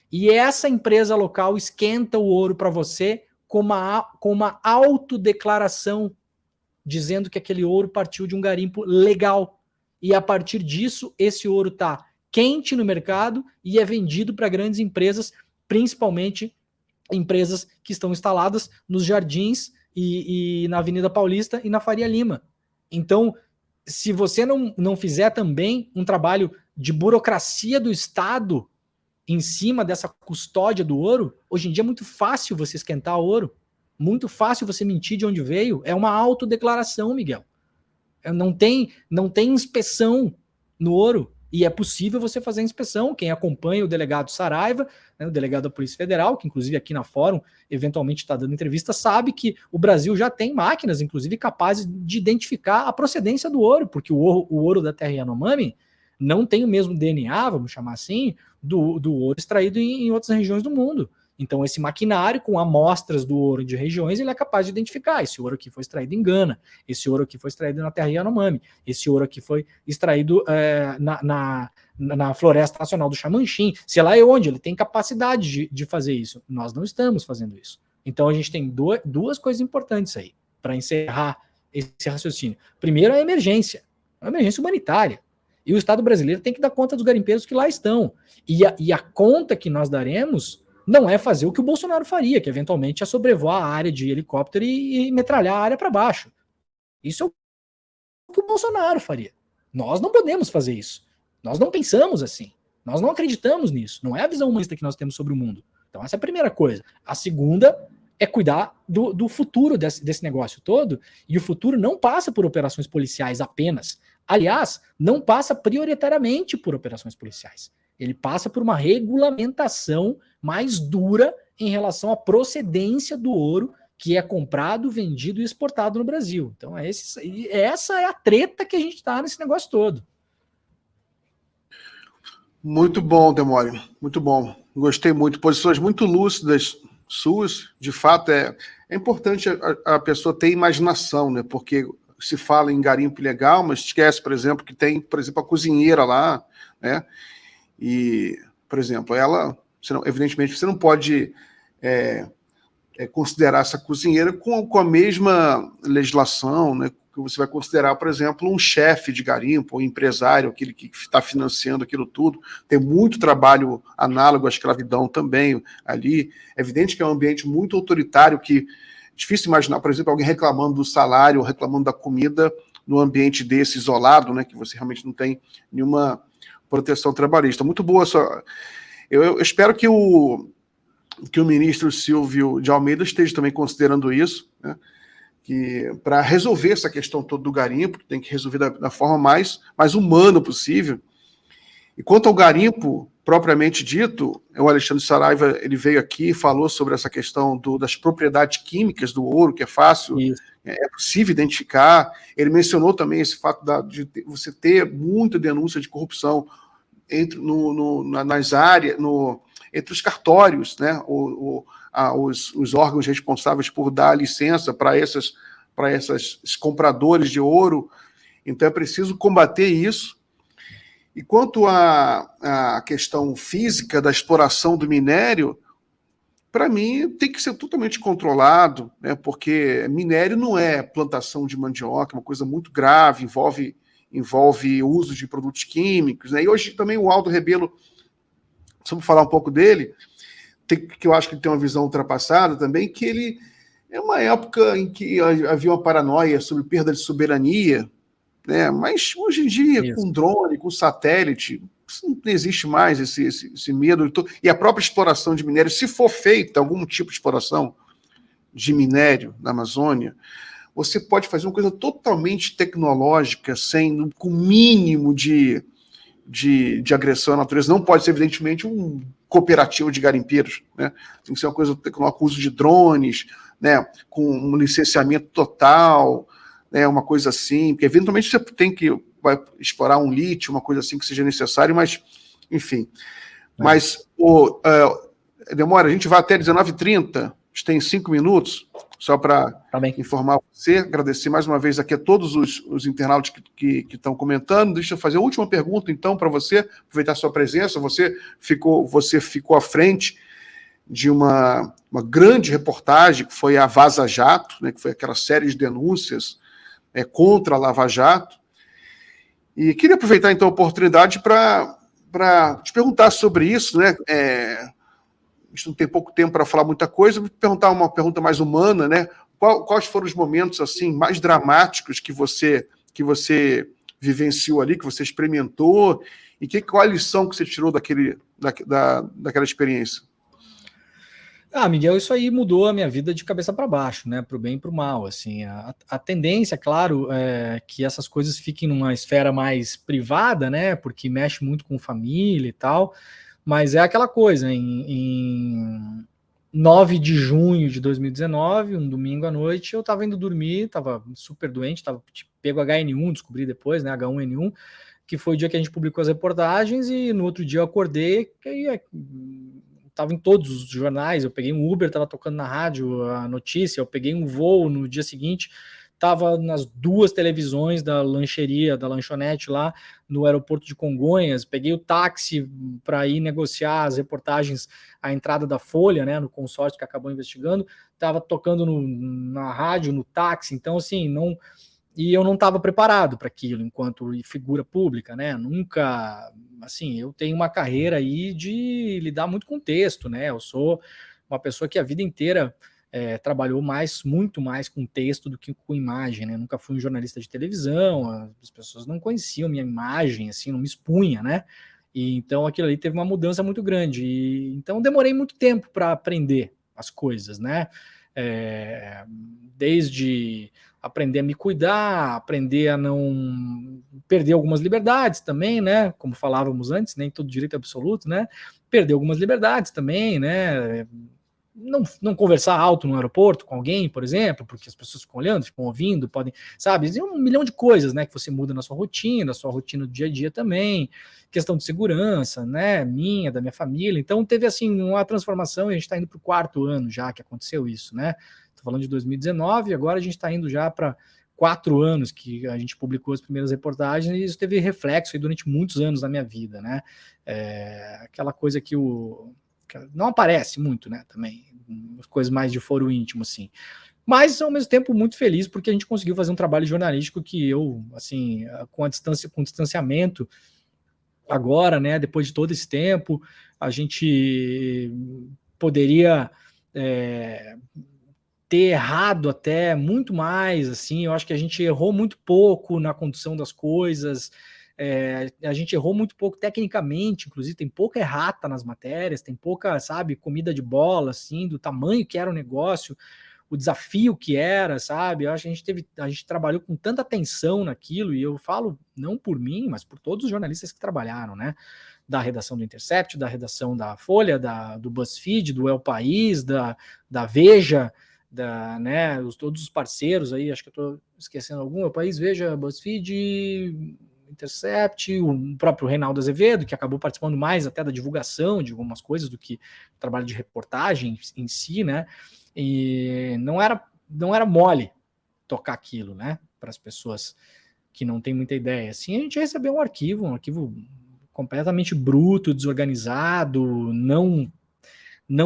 e essa empresa local esquenta o ouro para você com uma autodeclaração, dizendo que aquele ouro partiu de um garimpo legal. E a partir disso, esse ouro está quente no mercado e é vendido para grandes empresas, principalmente empresas que estão instaladas nos Jardins e na Avenida Paulista e na Faria Lima. Então, se você não fizer também um trabalho de burocracia do Estado em cima dessa custódia do ouro, hoje em dia é muito fácil você esquentar ouro, muito fácil você mentir de onde veio, é uma autodeclaração, Miguel. Não tem inspeção no ouro, e é possível você fazer a inspeção. Quem acompanha o delegado Saraiva, né, o delegado da Polícia Federal, que inclusive aqui na Fórum eventualmente está dando entrevista, sabe que o Brasil já tem máquinas, inclusive capazes de identificar a procedência do ouro, porque o ouro da terra Yanomami não tem o mesmo DNA, vamos chamar assim, do ouro extraído em outras regiões do mundo. Então, esse maquinário, com amostras do ouro de regiões, ele é capaz de identificar: esse ouro aqui foi extraído em Gana, esse ouro aqui foi extraído na terra Yanomami, esse ouro aqui foi extraído na Floresta Nacional do Xamanchim, sei lá onde, ele tem capacidade de fazer isso. Nós não estamos fazendo isso. Então, a gente tem duas coisas importantes aí, para encerrar esse raciocínio. Primeiro, a emergência humanitária. E o Estado brasileiro tem que dar conta dos garimpeiros que lá estão. E a conta que nós daremos não é fazer o que o Bolsonaro faria, que eventualmente é sobrevoar a área de helicóptero e metralhar a área para baixo. Isso é o que o Bolsonaro faria. Nós não podemos fazer isso. Nós não pensamos assim. Nós não acreditamos nisso. Não é a visão humanista que nós temos sobre o mundo. Então essa é a primeira coisa. A segunda é cuidar do futuro desse negócio todo, e o futuro não passa por operações policiais apenas. Aliás, não passa prioritariamente por operações policiais. Ele passa por uma regulamentação mais dura em relação à procedência do ouro que é comprado, vendido e exportado no Brasil. Então, essa é a treta que a gente está nesse negócio todo. Muito bom, Demório. Muito bom. Gostei muito. Posições muito lúcidas suas. De fato, é importante a pessoa ter imaginação, né? Porque se fala em garimpo ilegal, mas esquece, por exemplo, que tem, por exemplo, a cozinheira lá, né? E, por exemplo, evidentemente, você não pode considerar essa cozinheira com a mesma legislação, né? Que você vai considerar, por exemplo, um chefe de garimpo, um empresário, aquele que está financiando aquilo tudo. Tem muito trabalho análogo à escravidão também ali. É evidente que é um ambiente muito autoritário, que é difícil imaginar, por exemplo, alguém reclamando do salário, reclamando da comida num ambiente desse isolado, né, que você realmente não tem nenhuma proteção trabalhista. Muito boa só. Eu espero que o ministro Silvio de Almeida esteja também considerando isso, né, para resolver essa questão toda do garimpo, que tem que resolver da forma mais humana possível. E quanto ao garimpo propriamente dito, o Alexandre Saraiva ele veio aqui e falou sobre essa questão das propriedades químicas do ouro, que é fácil, é possível identificar. Ele mencionou também esse fato de você ter muita denúncia de corrupção nas áreas, entre os cartórios, né? Os órgãos responsáveis por dar licença para esses compradores de ouro. Então é preciso combater isso. E quanto à questão física da exploração do minério, para mim tem que ser totalmente controlado, né? Porque minério não é plantação de mandioca, é uma coisa muito grave, envolve o uso de produtos químicos, né? E hoje também o Aldo Rebelo, só para falar um pouco dele, que eu acho que ele tem uma visão ultrapassada também, que ele é uma época em que havia uma paranoia sobre perda de soberania, né? Mas hoje em dia, com drone, com satélite, não existe mais esse medo. E a própria exploração de minério, se for feita algum tipo de exploração de minério na Amazônia, você pode fazer uma coisa totalmente tecnológica, com mínimo de agressão à natureza. Não pode ser, evidentemente, um cooperativo de garimpeiros, né? Tem que ser uma coisa tecnológica, com uso de drones, né? Com um licenciamento total, né? Uma coisa assim, porque eventualmente você vai explorar um lítio, uma coisa assim que seja necessário, mas, enfim. Mas, Demora, a gente vai até 19h30, a gente tem 5 minutos, só para informar você, agradecer mais uma vez aqui a todos os internautas que estão comentando. Deixa eu fazer a última pergunta, então, para você, aproveitar a sua presença. Você ficou à frente de uma grande reportagem, que foi a Vaza Jato, né, que foi aquela série de denúncias contra a Lava Jato. E queria aproveitar, então, a oportunidade para te perguntar sobre isso, né? A gente não tem pouco tempo para falar muita coisa, vou te perguntar uma pergunta mais humana, né? Quais foram os momentos assim mais dramáticos que você vivenciou ali, que você experimentou, e qual a lição que você tirou daquela experiência? Miguel, isso aí mudou a minha vida de cabeça para baixo, né? Para o bem e para o mal. Assim, a tendência, claro, é que essas coisas fiquem numa esfera mais privada, né? Porque mexe muito com família e tal. Mas é aquela coisa, em 9 de junho de 2019, um domingo à noite, eu estava indo dormir, estava super doente, estava pego HN1, descobri depois, né, H1N1, que foi o dia que a gente publicou as reportagens, e no outro dia eu acordei, estava em todos os jornais, eu peguei um Uber, estava tocando na rádio a notícia, eu peguei um voo no dia seguinte, estava nas 2 televisões da lancheria, da lanchonete lá no aeroporto de Congonhas, peguei o táxi para ir negociar as reportagens, a entrada da Folha, né, no consórcio que acabou investigando, estava tocando na rádio, no táxi, então assim, e eu não estava preparado para aquilo enquanto figura pública, né? Nunca, assim, eu tenho uma carreira aí de lidar muito com texto, né? Eu sou uma pessoa que a vida inteira trabalhou muito mais com texto do que com imagem, né? Nunca fui um jornalista de televisão, as pessoas não conheciam minha imagem, assim, não me expunha, né? E então aquilo ali teve uma mudança muito grande. Então demorei muito tempo para aprender as coisas, né? Desde aprender a me cuidar, aprender a não perder algumas liberdades também, né? Como falávamos antes, nem todo direito é absoluto, né? Perder algumas liberdades também, né? Não conversar alto no aeroporto com alguém, por exemplo, porque as pessoas ficam olhando, ficam ouvindo, podem, sabe? Tem 1 milhão de coisas, né? Que você muda na sua rotina do dia a dia também, questão de segurança, né? Minha, da minha família. Então teve assim uma transformação e a gente está indo para o 4º ano já que aconteceu isso, né? Estou falando de 2019 e agora a gente está indo já para 4 anos que a gente publicou as primeiras reportagens e isso teve reflexo aí durante muitos anos da minha vida, né? Aquela coisa que não aparece muito, né? Também, coisas mais de foro íntimo, assim. Mas, ao mesmo tempo, muito feliz porque a gente conseguiu fazer um trabalho jornalístico que eu, assim, com distanciamento, agora, né? Depois de todo esse tempo, a gente poderia ter errado até muito mais, assim, eu acho que a gente errou muito pouco na condução das coisas, a gente errou muito pouco tecnicamente, inclusive tem pouca errata nas matérias, tem pouca, sabe, comida de bola, assim, do tamanho que era o negócio, o desafio que era, sabe, eu acho que a gente trabalhou com tanta atenção naquilo, e eu falo não por mim, mas por todos os jornalistas que trabalharam, né, da redação do Intercept, da redação da Folha, do BuzzFeed, do El País, da Veja, né, todos os parceiros aí, acho que eu estou esquecendo algum, El País, Veja, BuzzFeed, Intercept, o próprio Reinaldo Azevedo, que acabou participando mais até da divulgação de algumas coisas do que o trabalho de reportagem em si, né? E não era mole tocar aquilo, né? Para as pessoas que não têm muita ideia. Assim, a gente recebeu um arquivo completamente bruto, desorganizado, não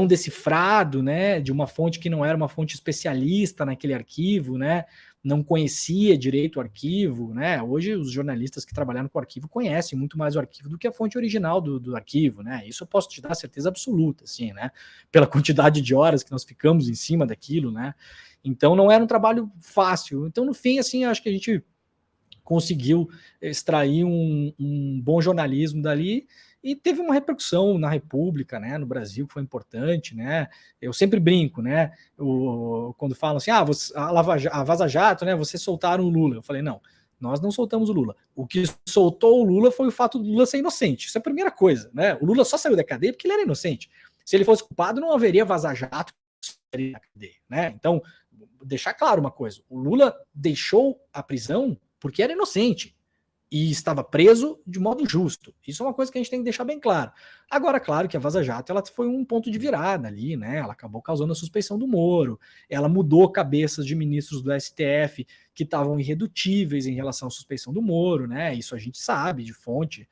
decifrado, né? De uma fonte que não era uma fonte especialista naquele arquivo, né? Não conhecia direito o arquivo, né? Hoje os jornalistas que trabalharam com o arquivo conhecem muito mais o arquivo do que a fonte original do arquivo, né? Isso eu posso te dar certeza absoluta, assim, né? Pela quantidade de horas que nós ficamos em cima daquilo, né? Então não era um trabalho fácil. Então, no fim, assim, acho que a gente conseguiu extrair um bom jornalismo dali e teve uma repercussão na República, né, no Brasil, que foi importante, né? Eu sempre brinco, né? Quando falam assim, a Vaza Jato, né? Vocês soltaram o Lula. Eu falei, não, nós não soltamos o Lula. O que soltou o Lula foi o fato do Lula ser inocente. Isso é a primeira coisa, né? O Lula só saiu da cadeia porque ele era inocente. Se ele fosse culpado, não haveria Vaza Jato na cadeia, né? Então, deixar claro uma coisa: o Lula deixou a prisão porque era inocente e estava preso de modo injusto. Isso é uma coisa que a gente tem que deixar bem claro. Agora, claro que a Vaza Jato ela foi um ponto de virada ali, né? Ela acabou causando a suspeição do Moro, ela mudou cabeças de ministros do STF que estavam irredutíveis em relação à suspeição do Moro, né? Isso a gente sabe de fonte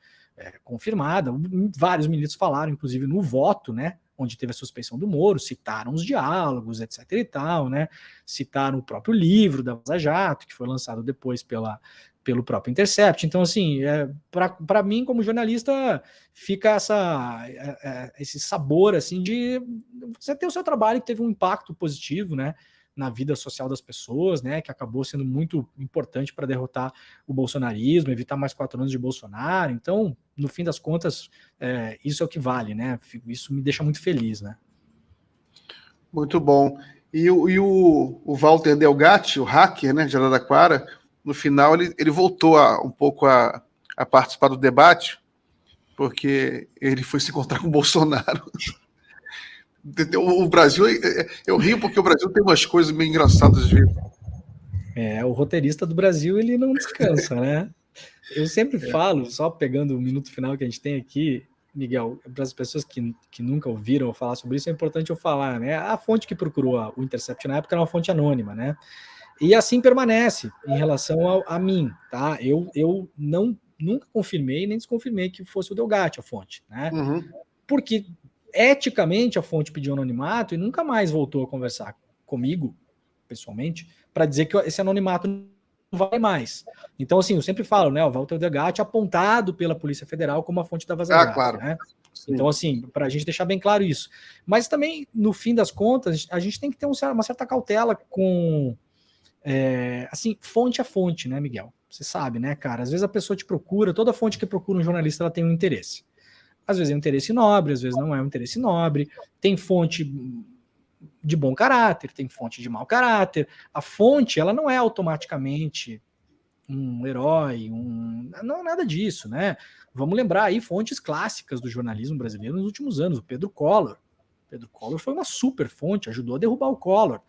confirmada. Vários ministros falaram, inclusive no voto, né? Onde teve a suspeição do Moro, citaram os diálogos, etc e tal, né? Citaram o próprio livro da Vaza Jato, que foi lançado depois pelo próprio Intercept. Então, assim, para mim, como jornalista, fica esse sabor, assim, de você ter o seu trabalho que teve um impacto positivo, né, na vida social das pessoas, né, que acabou sendo muito importante para derrotar o bolsonarismo, evitar mais 4 anos de Bolsonaro. Então, no fim das contas, isso é o que vale, né? Isso me deixa muito feliz, né? Muito bom. E o Walter Delgatti, o hacker, né, de Araraquara, no final ele voltou um pouco a participar do debate, porque ele foi se encontrar com o Bolsonaro. O Brasil, eu rio porque o Brasil tem umas coisas meio engraçadas às vezes. O roteirista do Brasil, ele não descansa, né? Eu sempre falo, só pegando o minuto final que a gente tem aqui, Miguel, para as pessoas que nunca ouviram falar sobre isso, é importante eu falar, né? A fonte que procurou o Intercept na época era uma fonte anônima, né? E assim permanece em relação a mim, tá? Eu nunca confirmei nem desconfirmei que fosse o Delgatti a fonte, né? Uhum. Porque eticamente a fonte pediu anonimato e nunca mais voltou a conversar comigo, pessoalmente, para dizer que esse anonimato não vai mais. Então, assim, eu sempre falo, né? O Walter Delgatti apontado pela Polícia Federal como a fonte da Vaza Jato, claro. né? Então, assim, para a gente deixar bem claro isso. Mas também, no fim das contas, a gente tem que ter uma certa cautela com... assim, fonte a fonte, né, Miguel? Você sabe, né, cara? Às vezes a pessoa te procura, toda fonte que procura um jornalista, ela tem um interesse. Às vezes é um interesse nobre, às vezes não é um interesse nobre. Tem fonte de bom caráter, tem fonte de mau caráter. A fonte, ela não é automaticamente um herói, não, nada disso, né? Vamos lembrar aí fontes clássicas do jornalismo brasileiro nos últimos anos. O Pedro Collor. Pedro Collor foi uma super fonte, ajudou a derrubar o Collor.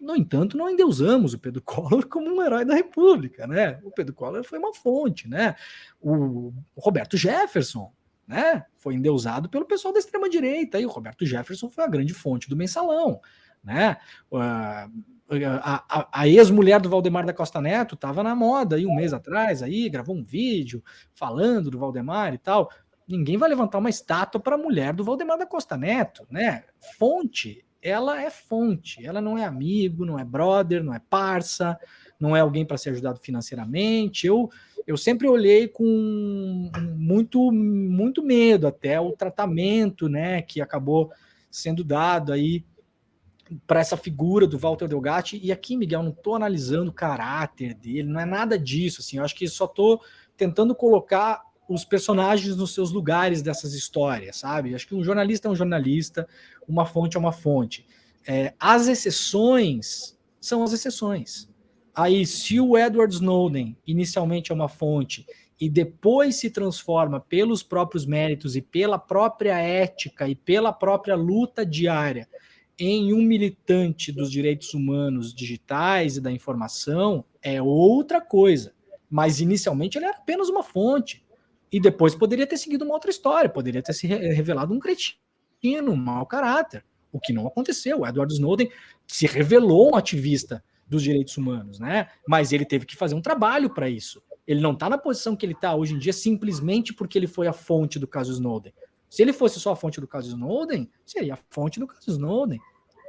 No entanto, não endeusamos o Pedro Collor como um herói da República, né? O Pedro Collor foi uma fonte, né? O Roberto Jefferson, né? Foi endeusado pelo pessoal da extrema-direita, e o Roberto Jefferson foi a grande fonte do Mensalão, né? A ex-mulher do Valdemar da Costa Neto estava na moda aí um mês atrás, aí gravou um vídeo falando do Valdemar e tal. Ninguém vai levantar uma estátua para a mulher do Valdemar da Costa Neto, né? Fonte, ela é fonte, ela não é amigo, não é brother, não é parça, não é alguém para ser ajudado financeiramente. Eu sempre olhei com muito medo até o tratamento, né, que acabou sendo dado aí para essa figura do Walter Delgatti. E aqui, Miguel, não estou analisando o caráter dele, não é nada disso, assim, eu acho que só estou tentando colocar os personagens nos seus lugares dessas histórias, sabe? Acho que um jornalista é um jornalista, uma fonte é uma fonte. As exceções são as exceções. Aí, se o Edward Snowden inicialmente é uma fonte e depois se transforma pelos próprios méritos e pela própria ética e pela própria luta diária em um militante dos direitos humanos digitais e da informação, é outra coisa. Mas inicialmente ele era apenas uma fonte. E depois poderia ter seguido uma outra história, poderia ter se revelado um cretino, um mau caráter, o que não aconteceu. O Edward Snowden se revelou um ativista dos direitos humanos, né? Mas ele teve que fazer um trabalho para isso. Ele não está na posição que ele está hoje em dia simplesmente porque ele foi a fonte do caso Snowden. Se ele fosse só a fonte do caso Snowden, seria a fonte do caso Snowden,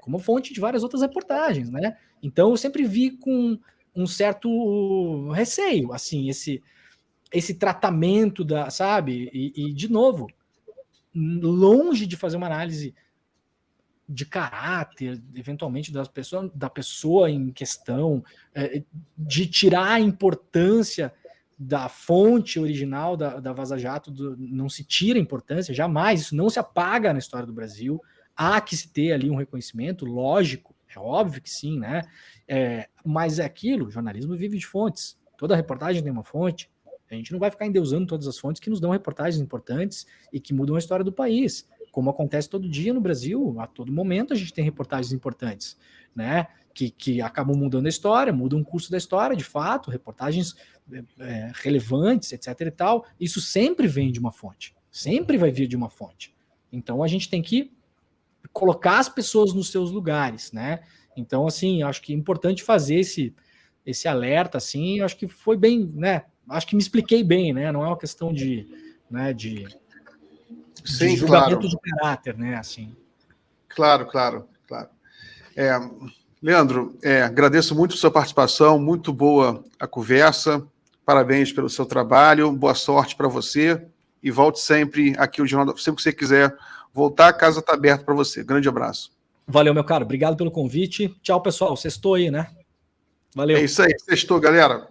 como fonte de várias outras reportagens, né? Então eu sempre vi com um certo receio, assim, esse tratamento sabe? E de novo, longe de fazer uma análise de caráter, eventualmente da pessoa em questão, de tirar a importância da fonte original da Vaza Jato, não se tira a importância, jamais, isso não se apaga na história do Brasil, há que se ter ali um reconhecimento, lógico, é óbvio que sim, né? Mas é aquilo, o jornalismo vive de fontes, toda reportagem tem uma fonte, a gente não vai ficar endeusando todas as fontes que nos dão reportagens importantes e que mudam a história do país, como acontece todo dia no Brasil, a todo momento a gente tem reportagens importantes, né, que acabam mudando a história, mudam o curso da história, de fato, reportagens relevantes, etc. e tal, isso sempre vem de uma fonte, sempre vai vir de uma fonte. Então a gente tem que colocar as pessoas nos seus lugares, né? Então, assim, acho que é importante fazer esse alerta, assim, acho que foi bem, né? Acho que me expliquei bem, né? Não é uma questão de Sim, julgamento claro. de caráter, né? Assim. Claro. Leandro, agradeço muito a sua participação, muito boa a conversa, parabéns pelo seu trabalho, boa sorte para você e volte sempre aqui o Jornal, sempre que você quiser voltar, a casa está aberta para você. Grande abraço. Valeu, meu caro, obrigado pelo convite. Tchau, pessoal, sextou aí, né? Valeu. É isso aí, sextou, galera.